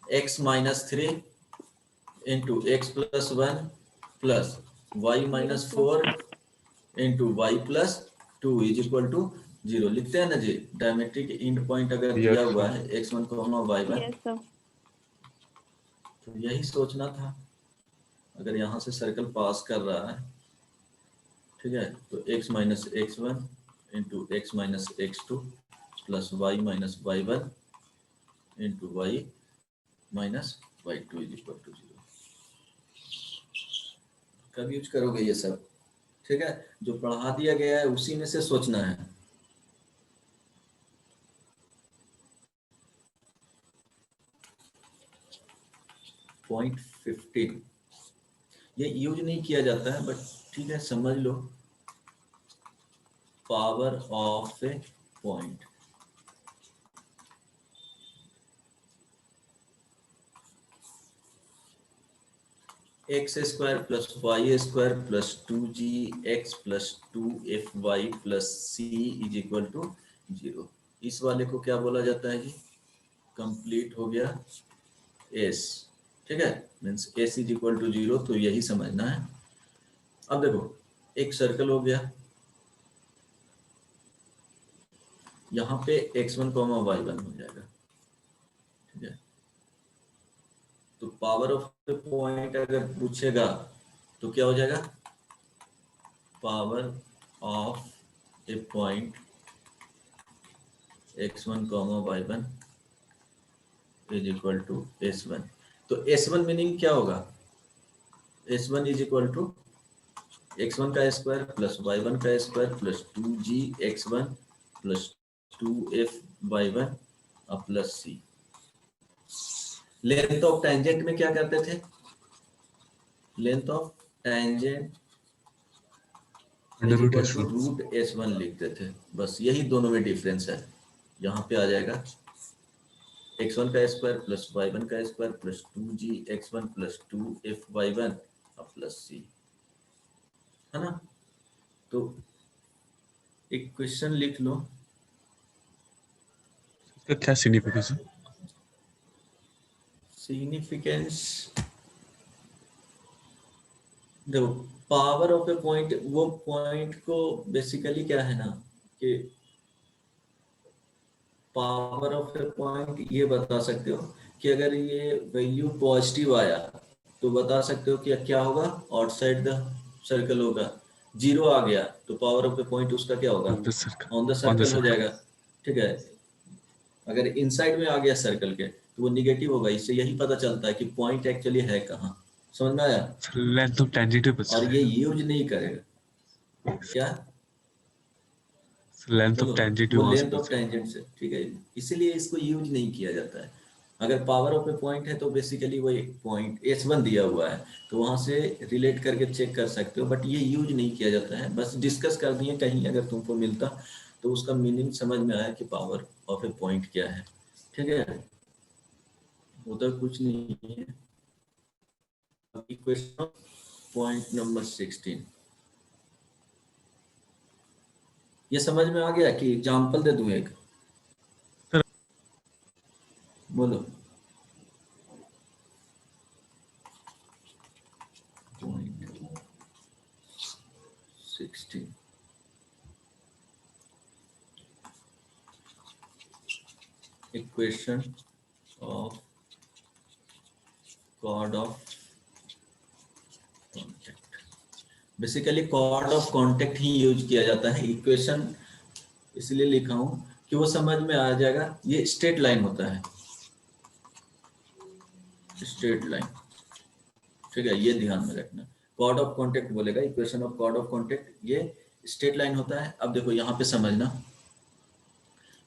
x-3 into x+1 plus y-4 into y+2 is equal to 0 लिखते हैं ना जी। डायमेट्रिक एंड पॉइंट अगर Yes, दिया हुआ sir. है x1, y1, यस सर। तो यही सोचना था। अगर यहाँ से सर्कल पास कर रहा है, ठीक है, तो x-x1 into x-x2 plus y-y1 into y-y2 is equal to 0। कब यूज करोगे ये सब, ठीक है, जो पढ़ा दिया गया है उसी में से सोचना है। पॉइंट 15 ये यूज नहीं किया जाता है, बट ठीक है समझ लो। Power of a point, x² plus y² plus 2gx plus 2fy plus c is equal to 0। इस वाले को क्या बोला जाता है जी, कंप्लीट हो गया s, ठीक है, means s is equal to 0, तो यही समझना है। अब देखो एक सर्कल हो गया, यहाँ पे x1, y1 हो जाएगा, ठीक है। तो पावर ऑफ द पॉइंट अगर पूछेगा तो क्या हो जाएगा, power of a point x1, y1 is equal to s1। तो s1 मीनिंग क्या होगा, s1 is equal to x1 का स्क्वायर प्लस y1 का square plus 2gx1 plus 2f(y1) plus c। Length of tangent में क्या करते थे, length of tangent Under is root equal to S1. Root s1 लिखते थे, बस यही दोनों में डिफरेंस है। यहाँ पे आ जाएगा x1 का स्क्वायर प्लस y1 का square plus 2gx1 plus 2f(y1) plus c, है ना। तो एक क्वेश्चन लिख लो, इसका क्या सिग्निफिकेंस है? सिग्निफिकेंस देखो, पावर ऑफ ए पॉइंट, वो पॉइंट को बेसिकली क्या है ना कि पावर ऑफ ए पॉइंट ये बता सकते हो कि अगर ये वैल्यू पॉजिटिव आया तो बता सकते हो कि क्या होगा, आउटसाइड द सर्कल होगा। 0 आ गया तो पावर ऑफ ए पॉइंट उसका क्या होगा, On the circle. On the On the circle हो circle. जाएगा, ठीक है। अगर इनसाइड में आ गया सर्कल के तो वो निगेटिव होगा। इससे यही पता चलता है कि पॉइंट एक्चुअली है कहाँ, समझ में आया। Length of tangent पे और ये चलेगा. यूज नहीं करेगा, क्या Length of बोलो, tangent वो वहां से लेंथ ऑफ पूछे. टेंजेंट से, ठीक है, इसीलिए इसको यूज नहीं किया जाता है। अगर पावर ऑफ ए पॉइंट है तो बेसिकली वो एक पॉइंट s1 दिया हुआ है तो वहां से रिलेट करके चेक कर सकते हो, बट ये यूज नहीं किया जाता है। बस डिस्कस कर दिए, कहीं अगर तुमको मिलता तो उसका मीनिंग समझ में आया कि पावर ऑफ ए पॉइंट क्या है, ठीक है, उधर कुछ नहीं है। क्वेश्चन पॉइंट नंबर 16 ये समझ में आ गया कि एग्जाम्पल दे दूं एक, बोलो। Point 16 equation of chord of contact। Basically chord of contact ही यूज किया जाता है। इक्वेशन इसलिए लिखा हूं कि वो समझ में आ जाएगा। ये स्ट्रेट लाइन होता है, स्ट्रेट लाइन, ठीक है, ये ध्यान में रखना। कॉर्ड ऑफ कांटेक्ट बोलेगा, equation of chord of contact, ये स्ट्रेट लाइन होता है। अब देखो यहाँ पे समझना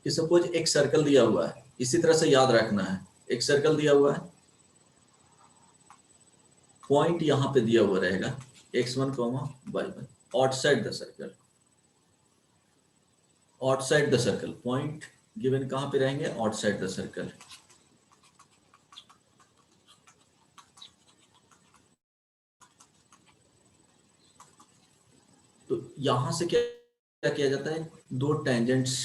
कि सपोज एक सर्कल दिया हुआ है, इसी तरह से याद रखना है, एक सर्कल दिया हुआ है, पॉइंट यहाँ पे दिया हुआ रहेगा x1, y1, outside the circle, outside the circle, point given कहाँ पे रहेंगे, आउटसाइड द सर्कल। तो यहां से क्या किया जाता है, दो टेंजेंट्स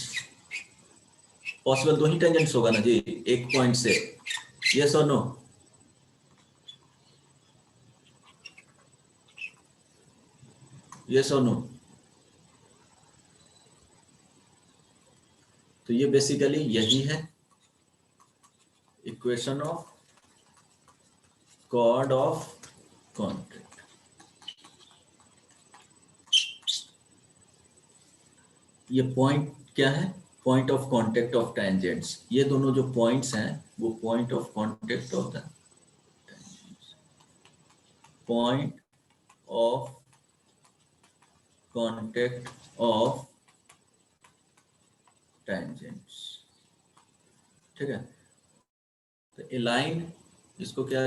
पॉसिबल, दो ही टेंजेंट्स होगा ना जी एक पॉइंट से, यस और नो? यस और नो? तो ये बेसिकली यही है equation of chord of contact. ये पॉइंट क्या है, point of contact of tangents. ये दोनों जो पॉइंट्स हैं वो point of contact of the point of contact of tangents, ठीक है। तो ए लाइन, इसको क्या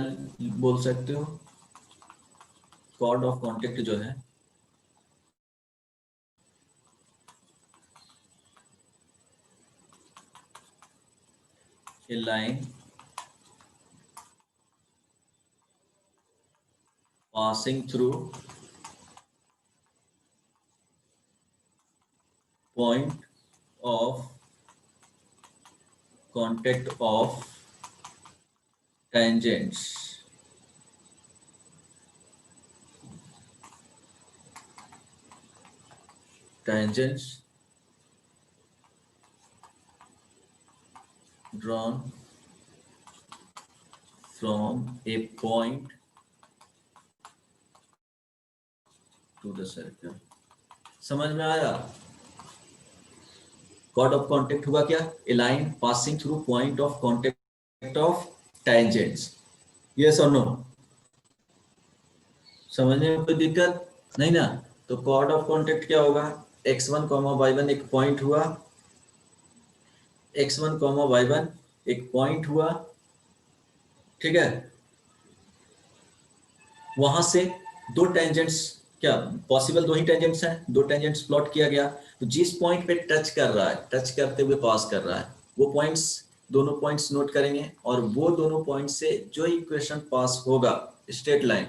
बोल सकते हो, कॉर्ड ऑफ कॉन्टैक्ट जो है ए line passing through point of contact of tangents, tangents drawn from a point to the circle। समझ में आया? कॉर्ड ऑफ कॉन्टेक्ट हुआ क्या, a line passing through point of contact of tangents, yes और no? समझने में कोई दिक्कत नहीं ना? तो कॉर्ड ऑफ कॉन्टेक्ट क्या होगा, x1, y1 एक पॉइंट हुआ, x1, y1 एक पॉइंट हुआ, ठीक है। वहां से दो टेंजेंट्स, क्या पॉसिबल दो ही टेंजेंट्स हैं, दो टेंजेंट्स प्लॉट किया गया। तो जिस पॉइंट पे टच कर रहा है, टच करते हुए पास कर रहा है, वो पॉइंट्स, दोनों पॉइंट्स नोट करेंगे, और वो दोनों पॉइंट से जो इक्वेशन पास होगा स्ट्रेट लाइन,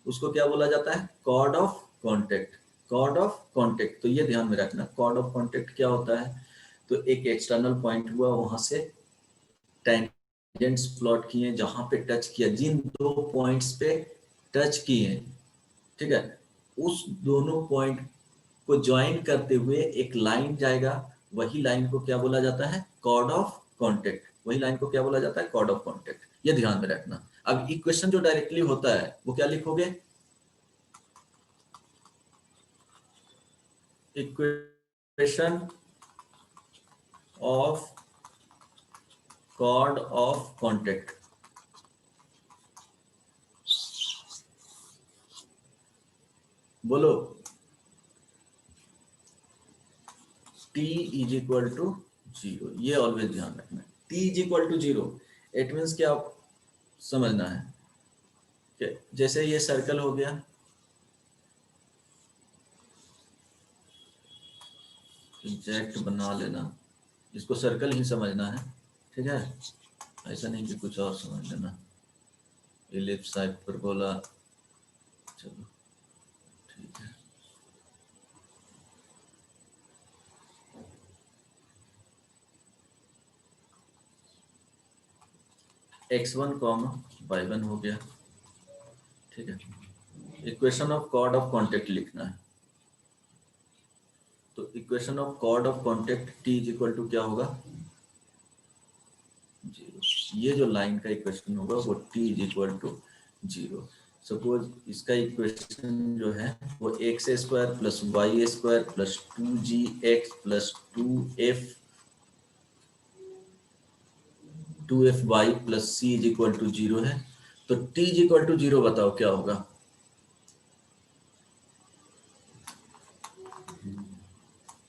उसको क्या बोला जाता है, chord of contact. Chord of contact, तो ये ध्यान में रखना, कॉर्ड ऑफ कॉन्टेक्ट क्या होता है, तो एक एक्सटर्नल पॉइंट हुआ, वहां से टेंजेंट्स प्लॉट किए, जहां पे टच किया, जिन दो पॉइंट्स पे टच किए, ठीक है, उस दोनों पॉइंट को ज्वाइन करते हुए एक लाइन जाएगा, वही लाइन को क्या बोला जाता है, कॉर्ड ऑफ कॉन्टेक्ट। वही लाइन को क्या बोला जाता है, कॉर्ड ऑफ कॉन्टेक्ट। ये ध्यान में रखना। अब इक्वेशन जो डायरेक्टली होता है वो क्या लिखोगे, equation of chord of contact, बोलो, t इज इक्वल टू 0। ये ऑलवेज ध्यान रखना, t is equal to 0। It means क्या समझना है कि जैसे ये सर्कल हो गया, एग्जैक्ट बना लेना, इसको सर्कल ही समझना है, ठीक है, ऐसा नहीं कि कुछ और समझ लेना, इलिप्स, हाइपरबोला, चलो ठीक है। x1, y1 हो गया, ठीक है। Equation of chord of contact लिखना है, तो equation of chord of contact t is equal to क्या होगा, 0। ये जो लाइन का इक्वेशन होगा वो t is equal to 0। Suppose इसका इक्वेशन जो है वो x² plus y² plus 2gx plus 2fy plus c is equal to 0 है। तो t इज इक्वल टू 0 बताओ क्या होगा,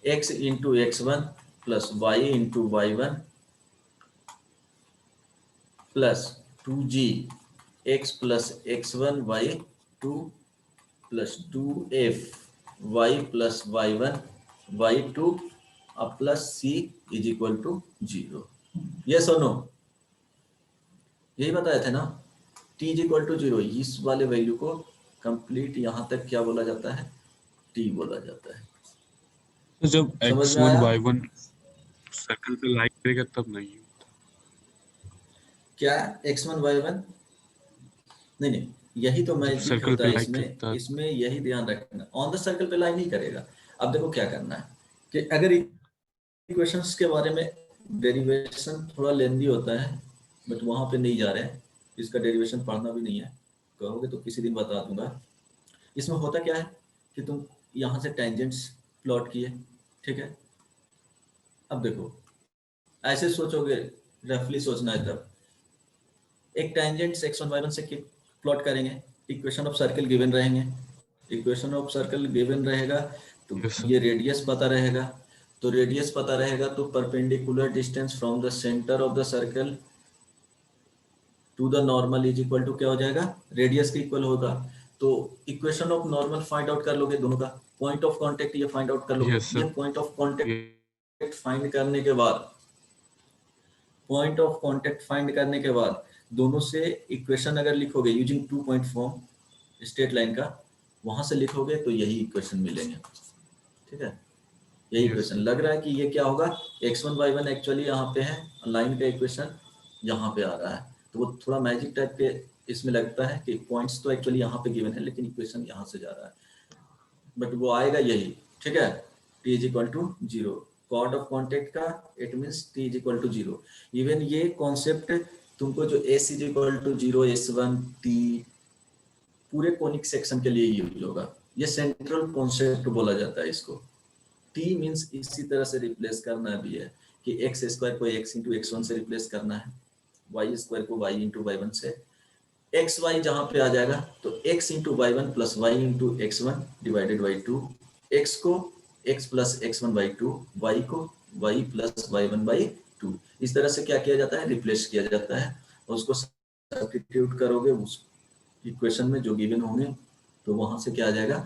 x into x1 plus y into y1 plus 2g x plus x1 y2 plus 2f y plus y1 y2 अब plus c is equal to 0। Yes और no? यही बताए थे ना, t इज इक्वल टू 0, इस वाले वैल्यू को complete यहाँ तक क्या बोला जाता है, t बोला जाता है। तो जब समझ में x1 आया? y1 सर्कल पे लाइन करेगा तब नहीं होता। क्या x1 y1? नहीं नहीं, यही तो जब मैजिक सर्कल होता पे है लाइन इसमें, करता है इसमें यही ध्यान रखना, ऑन द सर्कल पे लाइन नहीं करेगा। अब देखो क्या करना है कि अगर इक्वेशंस के बारे में डेरिवेशन थोड़ा लेंदी होता है, बट वहां पे नहीं जा रहे हैं, इसका डेरिवेशन पढ़ना भी नहीं है, कहोगे तो किसी दिन बता दूंगा। इसमें होता क्या है कि तुम यहाँ से टेंजेंट्स प्लॉट किए, ठीक है। अब देखो ऐसे सोचोगे, रफली सोचना है तब, एक टेंजेंट्स x1 y1 से प्लॉट करेंगे, इक्वेशन ऑफ सर्कल गिवन रहेंगे, इक्वेशन ऑफ सर्कल गिवन रहेगा तो Yes, sir. ये रेडियस पता रहेगा, तो रेडियस पता रहेगा तो perpendicular distance from the centre of the circle to the normal is equal to क्या हो जाएगा, रेडियस के इक्वल होगा। तो equation of normal find out कर लोगे दोनों का, पॉइंट ऑफ कांटेक्ट ये फाइंड आउट कर लोगे। Yes, sir. ये पॉइंट ऑफ कांटेक्ट ये फाइंड करने के बाद, पॉइंट ऑफ कांटेक्ट फाइंड करने के बाद दोनों से इक्वेशन अगर लिखोगे using 2 point form straight line का, वहां से लिखोगे तो यही इक्वेशन मिलेंगे, ठीक है। यही Yes, इक्वेशन sir. लग रहा है कि ये क्या होगा, x1 y1 एक्चुअली यहाँ पे है, लाइन का इक्वेशन यहाँ पे आ रहा है, तो वो थोड़ा मैजिक टाइप के इसमें लगता है कि पॉइंट्स तो एक्चुअली यहाँ पे गिवन है लेकिन इक्वेशन यहाँ से जा रहा है, बट वो आएगा यही, ठीक है। t is equal to 0, chord of contact का it means t is equal to 0। Even ये कॉन्सेप्ट तुमको जो s is equal to 0, s1 t पूरे कोनिक सेक्शन के लिए यूज होगा, ये सेंट्रल कॉन्सेप्ट बोला जाता है इसको। t मीन्स इसी तरह से रिप्लेस करना भी है कि x स्क्वायर को x इंटू x1 से रिप्लेस करना है, y स्क्वायर को y इंटू y1 से, एक्स वाई जहां पे आ जाएगा तो x into y one plus y into x one divided by 2, x को x plus x one by 2, y को y plus y one by 2। इस तरह से क्या किया जाता है, रिप्लेस किया जाता है, और उसको सब्स्टिट्यूट करोगे उस इक्वेशन में जो गिवन होंगे, तो वहां से क्या आ जाएगा,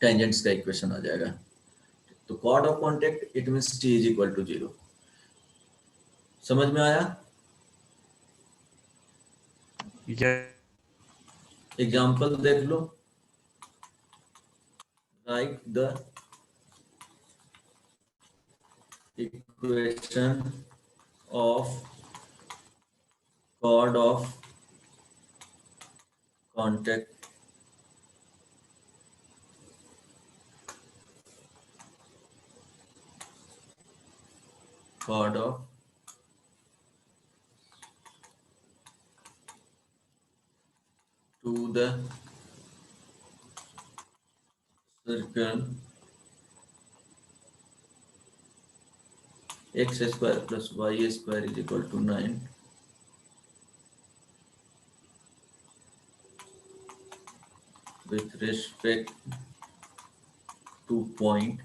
टेंजेंट्स का इक्वेशन आ जाएगा। तो chord of contact it means t is equal to 0। समझ में आया? एग्जाम्पल देख लो, write the equation of chord of contact chord of to the circle x square plus y square is equal to 9 with respect to point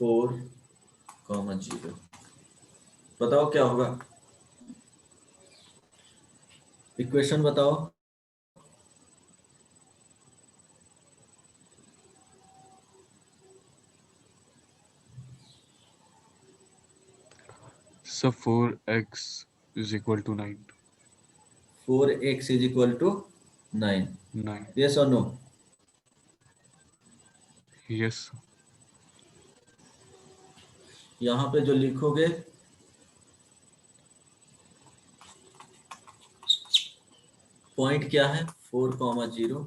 4, 0। बताओ क्या होगा, equation बताओ। So 4x is equal to 9. 4x is equal to 9, 9. yes or no? Yes. यहाँ पे जो लिखोगे point क्या है 4, 0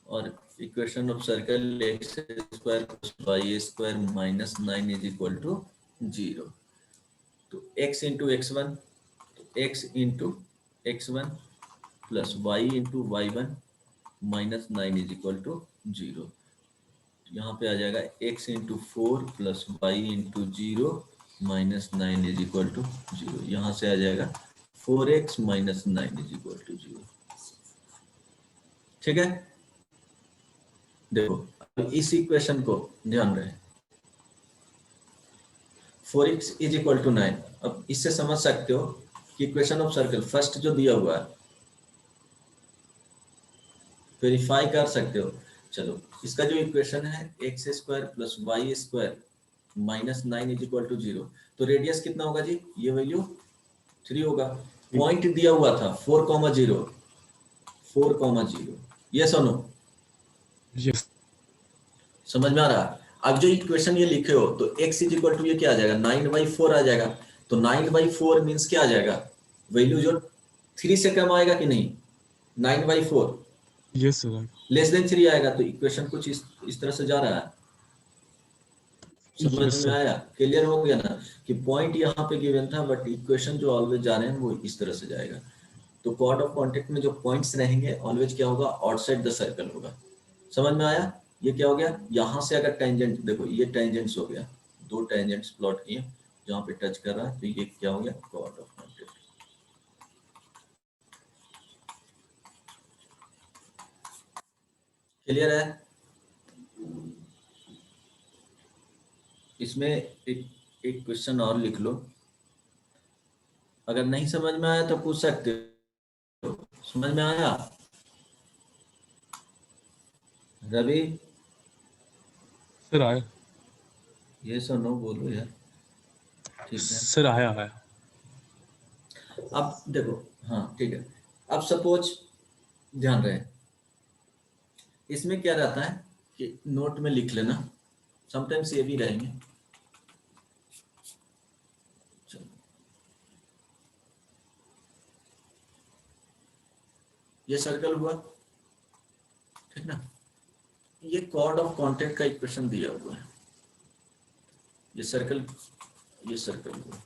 और equation of circle x square plus Y square minus 9 is equal to 0। तो x into x one, x into x one plus y into y one minus 9 is equal to 0। यहाँ पे आ जाएगा x into 4 plus y into 0 minus 9 is equal to 0। यहाँ से आ जाएगा 4x minus 9 is equal to 0। ठीक है, देखो अब इस इक्वेशन को ध्यान रहे, 4x इज इक्वल टू 9। अब इससे समझ सकते हो कि इक्वेशन ऑफ सर्कल फर्स्ट जो दिया हुआ है वेरीफाई कर सकते हो। चलो इसका जो इक्वेशन है x square plus Y square minus 9 is equal to 0, तो रेडियस कितना होगा जी, ये वैल्यू 3 होगा। पॉइंट दिया हुआ था 4,0, 4,0, यस और नो, यस समझ में आ रहा है? अब जो इक्वेशन ये लिखे हो तो x इज इक्वल टू ये क्या आ जाएगा, 9/4 आ जाएगा। तो 9/4 मीन्स क्या आ जाएगा, वैल्यू जो 3 से कम आएगा कि नहीं, 9/4 यस सर लेस देन 3 आएगा। तो इक्वेशन कुछ इस तरह से जा रहा है, समझ यस में सर आया, क्लियर हो गया ना कि पॉइंट यहाँ पे गिवन था बट इक्वेशन जो ऑलवेज जा रहे हैं वो इस तरह से जाएगा। तो कॉर्ड ऑफ कॉन्टेक्ट में जो पॉइंट्स रहेंगे ऑलवेज क्या होगा, आउटसाइड द सर्कल होगा। समझ में आया? ये क्या हो गया, यहाँ से अगर टेंजेंट देखो, ये टेंजेंट्स हो गया, दो टेंजेंट्स प्लॉट किए जहाँ पे टच कर रहा है, तो ये क्या हो गया, कॉर्ड ऑफ कॉन्टेक्ट। क्लियर है? इसमें एक क्वेश्चन और लिख लो, अगर नहीं समझ में आया तो पूछ सकते हो। समझ में आया रवि? सर आया ये सुनो, बोलो यार, ठीक है। सर आया आया अब देखो, हाँ ठीक है। अब सपोज ध्यान रहे, इसमें क्या रहता है कि नोट में लिख लेना, समटाइम्स ये भी रहेंगे। चलो, ये सर्कल हुआ, ठीक ना, ये कॉर्ड ऑफ कॉन्टेक्ट का इक्वेशन दिया हुआ है, ये सर्कल, ये सर्कल हुआ,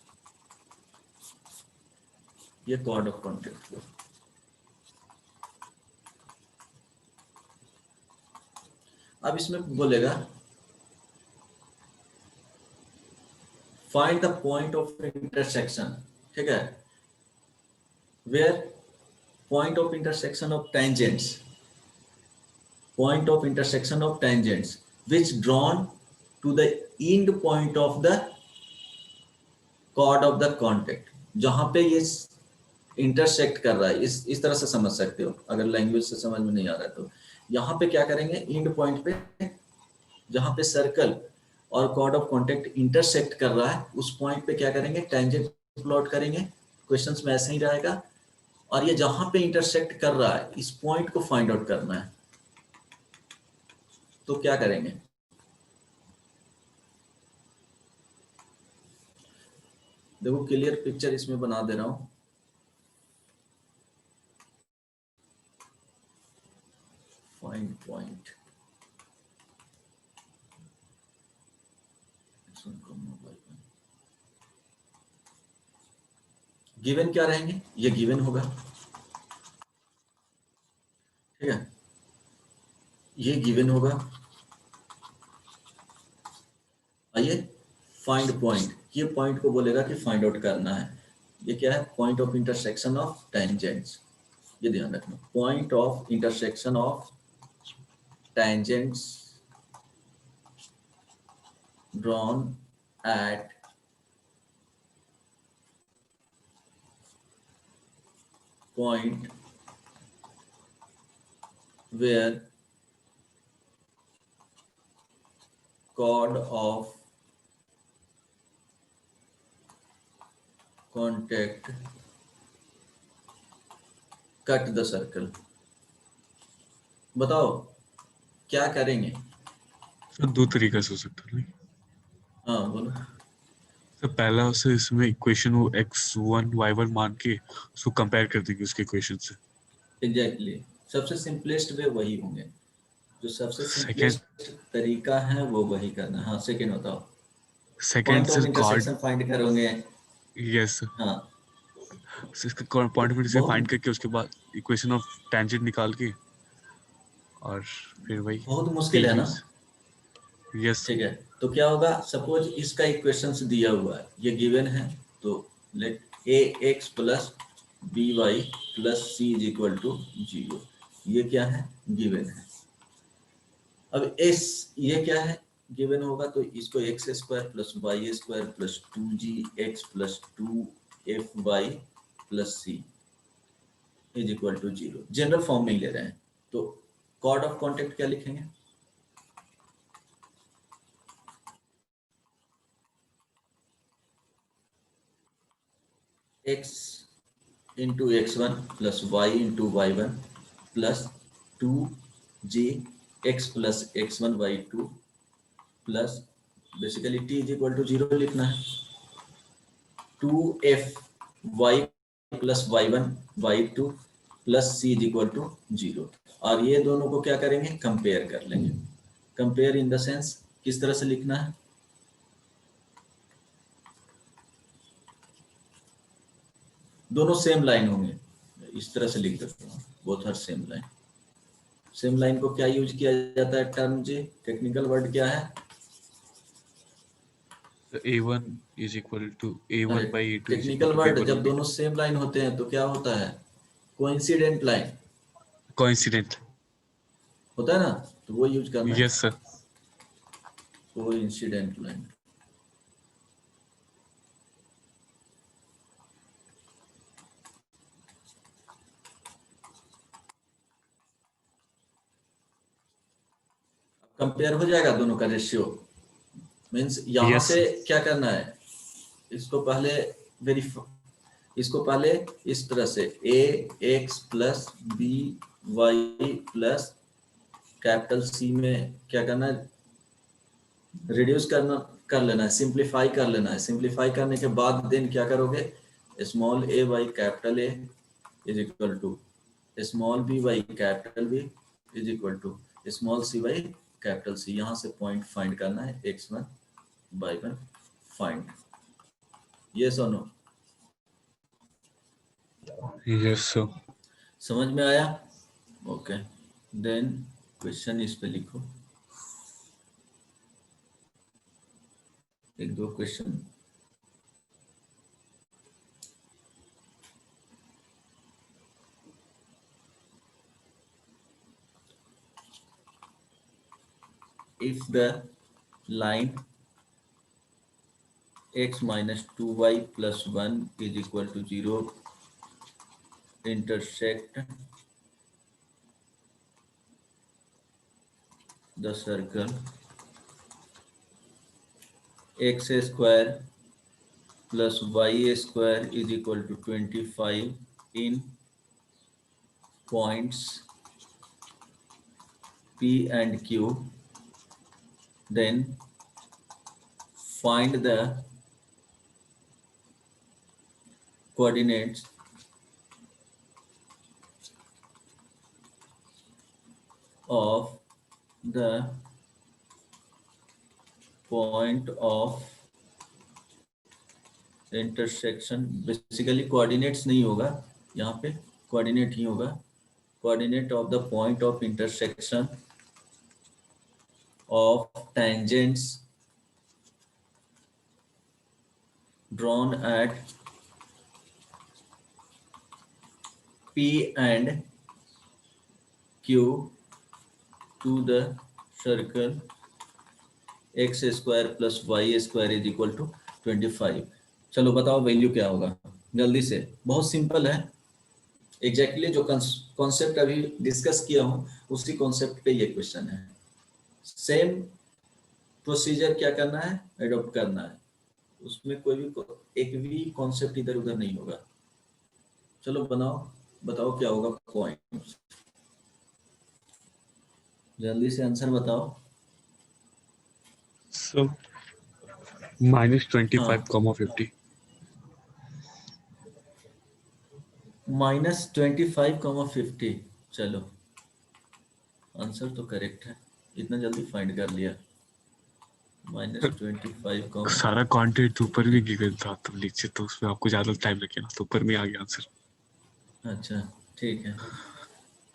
ये कॉर्ड ऑफ कॉन्टेक्ट हुआ। अब इसमें बोलेगा find the point of intersection, ठीक है, where point of intersection of tangents, point of intersection of tangents which drawn to the end point of the chord of the contact, जहां पे ये intersect कर रहा है, इस तरह से समझ सकते हो, अगर लैंग्वेज से समझ में नहीं आ रहा है तो यहाँ पे क्या करेंगे, एंड पॉइंट पे जहां पे सर्कल और कॉर्ड ऑफ कॉन्टेक्ट इंटरसेक्ट कर रहा है, उस पॉइंट पे क्या करेंगे, टेंजेंट प्लॉट करेंगे। क्वेश्चंस में ऐसे ही रहेगा, और ये जहां पे इंटरसेक्ट कर रहा है इस पॉइंट को फाइंड आउट करना है। तो क्या करेंगे, देखो क्लियर पिक्चर इसमें बना दे रहा हूं। फाइंड पॉइंट, गिवन क्या रहेंगे, ये गिवन होगा, ठीक है, ये गिवन होगा। आइए फाइंड पॉइंट, ये पॉइंट को बोलेगा कि फाइंड आउट करना है। ये क्या है, point of intersection of tangents, ये ध्यान रखना, point of intersection of tangents drawn at point where chord of contact cut the circle। बताओ क्या करेंगे? सर दो तरीका से हो सकता है। हाँ बोलो। सर पहला से इसमें इक्वेशन वो x1 y1 मान के उसको कंपेयर कर देंगे उसके इक्वेशन से। एग्जैक्टली, सबसे सिंपलेस्ट वे वही होंगे, जो सबसे सेकंड सिंपलेस्ट तरीका है वो वही करना। हाँ सेकंड बताओ। सेकंड पॉइंट से ऑफ कॉर्ड, इंटरसेक्शन फाइंड करोगे। यस हाँ इसका पॉइंट ऑफ से फाइंड बहुत करके उसके बाद इक्वेशन ऑफ टेंजेंट निकाल के और फिर वही बहुत मुश्किल तीन है ना। चीज। यस ठीक है, तो क्या होगा, सपोज इसका इक्वेशंस दिया हुआ है, ये गिवन है, तो let a x plus b y plus c is equal to 0, ये क्या है, गिवन है। अब एस ये क्या है गिवन होगा, तो इसको x square plus Y square plus 2gx plus 2fy plus c is equal to 0 general form में ले रहे हैं। तो कॉर्ड ऑफ कॉन्टेक्ट क्या लिखेंगे? x into x1 plus y into y1 plus 2gx plus x1 y2 plus basically t is equal to 0 लिखना है, 2fy plus y1 y2 plus c is equal to 0। और ये दोनों को क्या करेंगे? कंपेयर कर लेंगे। कंपेयर इन द सेंस किस तरह से लिखना है? दोनों सेम लाइन होंगे, इस तरह से लिख देता हूँ, both are same line. Same line को क्या यूज किया जाता है टर्म जी? टेक्निकल वर्ड क्या है? a1 is equal to a1 by a2 is technical equal to word a1 जब by दोनों सेम लाइन होते हैं तो क्या होता है? Coincident line coincident. होता है ना, तो वो यूज करना है, Yes sir. Coincident line. Compare हो जाएगा दोनों का रेशियो, मीन्स यहां Yes. से क्या करना है? इसको पहले इस तरह से ax plus b y plus capital c में क्या करना है? रिड्यूस कर लेना है, सिंप्लीफाई कर लेना है। सिंप्लीफाई करने के बाद देन क्या करोगे? Small a by capital A is equal to small b by capital B is equal to small c by capital C। यहाँ से पॉइंट फाइंड करना है, x1 y1 फाइंड। यस और नो? Yes sir. समझ में आया? ओके, देन क्वेश्चन इस पे लिखो, एक दो question. if the line x minus 2y plus 1 is equal to 0 intersect the circle x square plus y square is equal to 25 in points P and Q, then find the coordinates of the point of intersection। Basically coordinates नहीं होगा यहाँ पे, coordinate ही होगा, coordinate of the point of intersection of tangents drawn at P and Q to the circle x square plus y square is equal to 25। चलो बताओ value क्या होगा जल्दी से, बहुत सिंपल है। एग्जैक्टली जो कॉन्सेप्ट अभी डिस्कस किया हूँ उसी कॉन्सेप्ट पे ये क्वेश्चन है। सेम प्रोसीजर क्या करना है? एडॉप्ट करना है, उसमें कोई भी एक भी कॉन्सेप्ट इधर उधर नहीं होगा। चलो बताओ क्या होगा पॉइंट, जल्दी से आंसर बताओ। So minus 25 comma 50. माइनस 25,50। चलो आंसर तो करेक्ट है, इतना जल्दी फाइंड कर लिया। माइनस 25, सारा कंटेंट ऊपर भी गिवन था तो नीचे तो उसमें आपको ज्यादा टाइम लगेगा, तो ऊपर में आ गया आंसर। अच्छा ठीक है,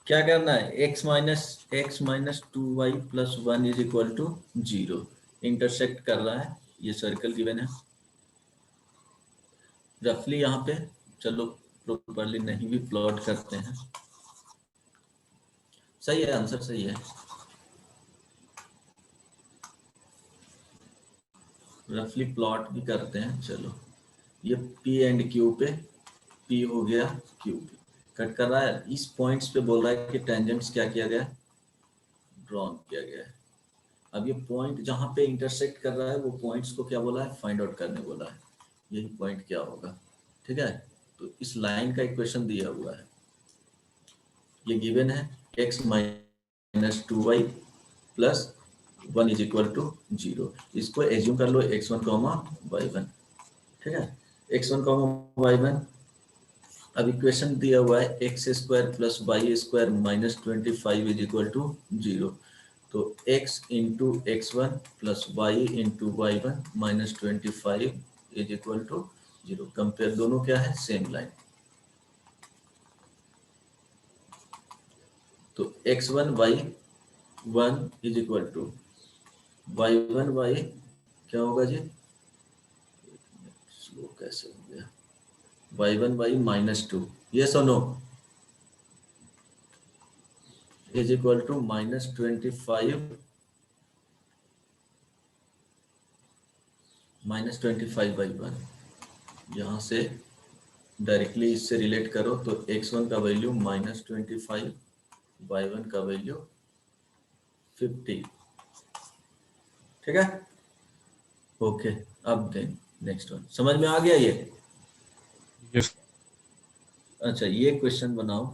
क्या करना है? x minus 2y plus 1 is equal to 0 intersect कर रहा है, ये सर्कल गिवन है रफली यहाँ पे। चलो प्रॉपर्ली नहीं भी प्लॉट करते हैं। सही है, आंसर सही है। रफली प्लॉट भी करते हैं। चलो ये P एंड Q पे, P हो गया Q पे, कट कर रहा है। इस पॉइंट्स पे बोल रहा है कि टेंजेंट्स क्या किया गया, ड्रॉन किया गया है। अब ये पॉइंट जहां पे इंटरसेक्ट कर रहा है वो पॉइंट्स को क्या बोला है, फाइंड आउट करने बोला है। यही पॉइंट क्या होगा, ठीक है। तो इस लाइन का इक्वेशन दिया हुआ है, ये गिवन है x minus 2y plus 1 is equal to 0। इसको एज्यूम कर लो x1 कॉमा y1, ठीक है, x1 कॉमा y1। अब इक्वेशन दिया हुआ है x square plus Y square minus 25 is equal to 0। तो x into x1 plus y into y1 minus 25 is equal to 0। Compare, दोनों क्या है, सेम लाइन। तो x1 y1 is equal to y1 y क्या होगा जी, स्लो कैसे हो गया, y1 y माइनस 2, यस और no, is equal to minus 25 minus 25 by 1। यहाँ से डायरेक्टली इससे रिलेट करो तो x1 का वैल्यू माइनस 25, y1 का वैल्यू 50, ठीक है। ओके, अब देन नेक्स्ट वन, समझ में आ गया ये। यस अच्छा ये क्वेश्चन बनाओ,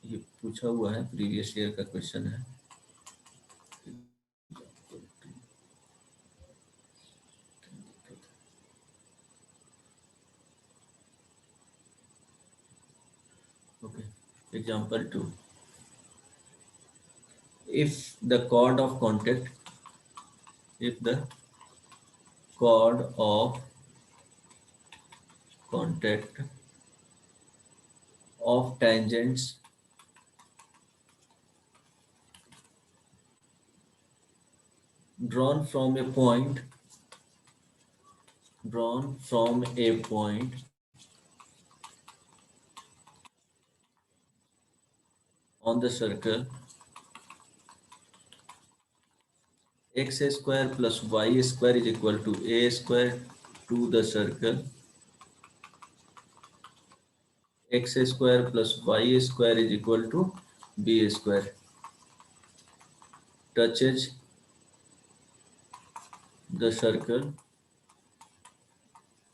ये पूछा हुआ है, प्रीवियस ईयर का क्वेश्चन है। Okay, example 2, if the chord of contact, if the chord of contact of tangents drawn from a point on the circle x square plus y square is equal to a square to the circle x square plus y square is equal to b square touches the circle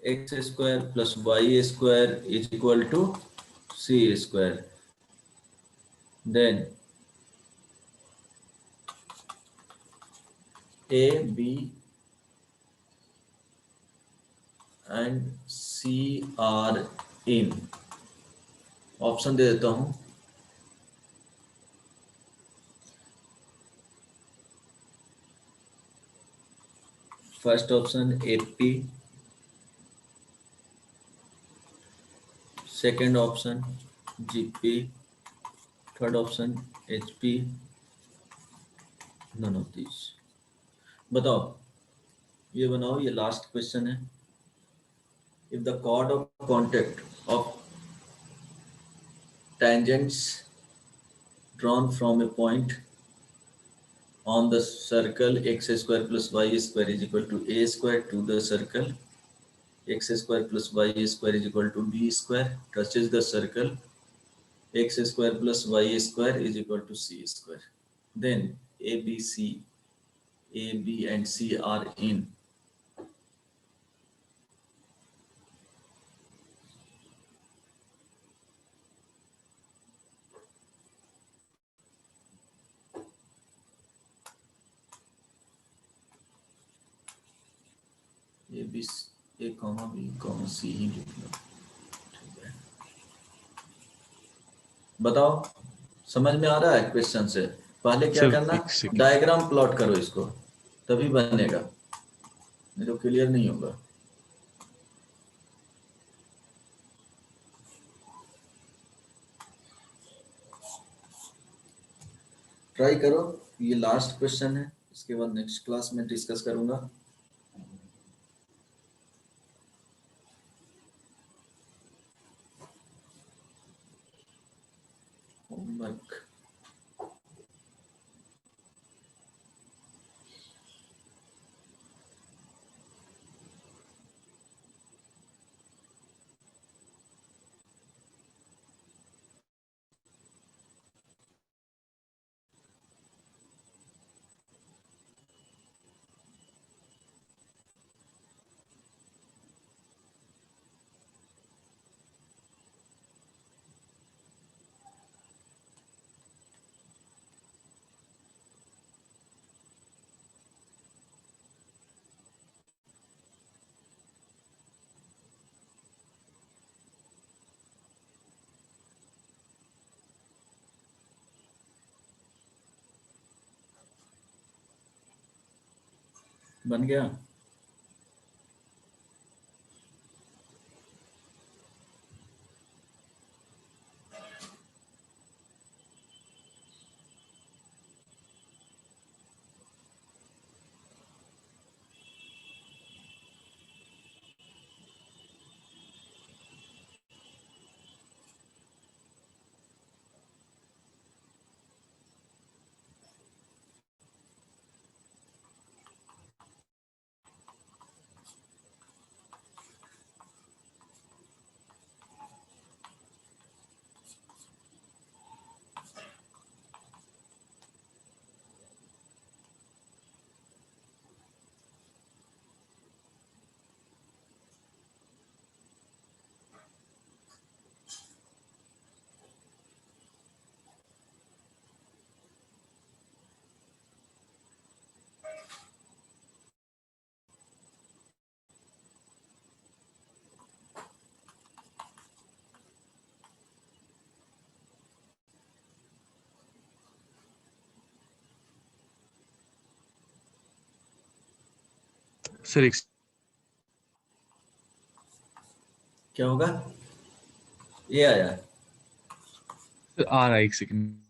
x square plus y square is equal to c square, then a, b and c are in। Option दे देता हूं, first option AP, second option GP, third option HP, none of this. बताओ, ये बनाओ, ये last question है। If the chord of contact of tangents drawn from a point on the circle x square plus y square is equal to a square to the circle x square plus y square is equal to b square touches the circle x square plus y square is equal to c square, then a b and c are in। A B, A comma B comma C ही लिखना, ठीक है। बताओ, समझ में आ रहा है question से? पहले क्या सर करना, एक सेकेंड, डायग्राम प्लॉट करो इसको, तभी बनेगा, नहीं तो क्लियर नहीं होगा। ट्राई करो, ये लास्ट क्वेश्चन है, इसके बाद नेक्स्ट क्लास में डिस्कस करूंगा। होमवर्क बन गया? सर एक क्या होगा? ये आया। आ रहा है, एक सेकंड।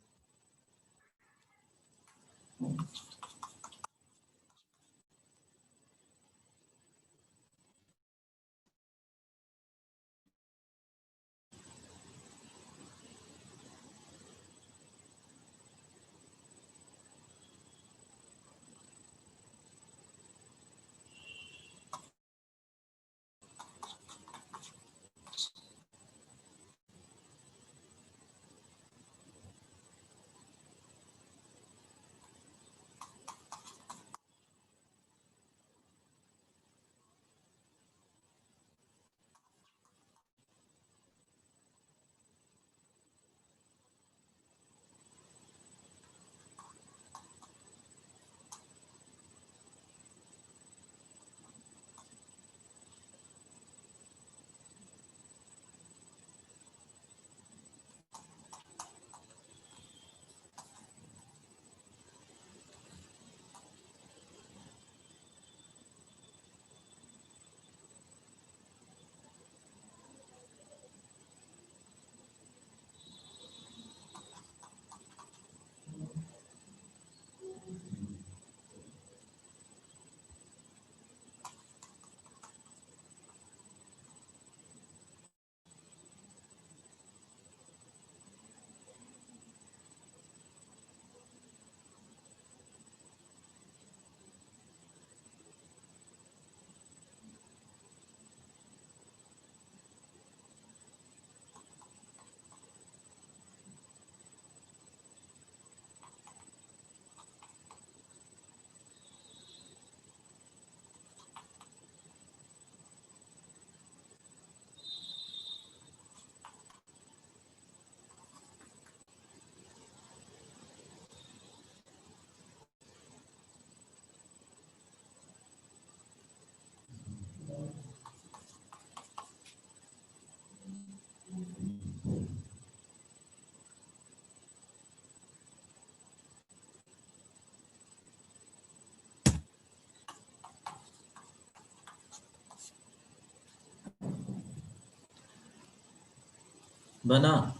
बना?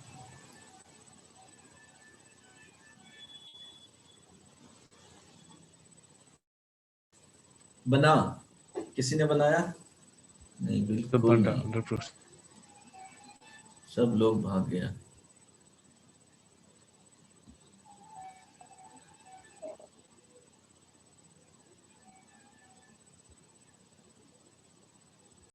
बना? किसी ने बनाया? नहीं, तो बिल्कुल बन रहा नहीं। 100%। सब लोग भाग गया।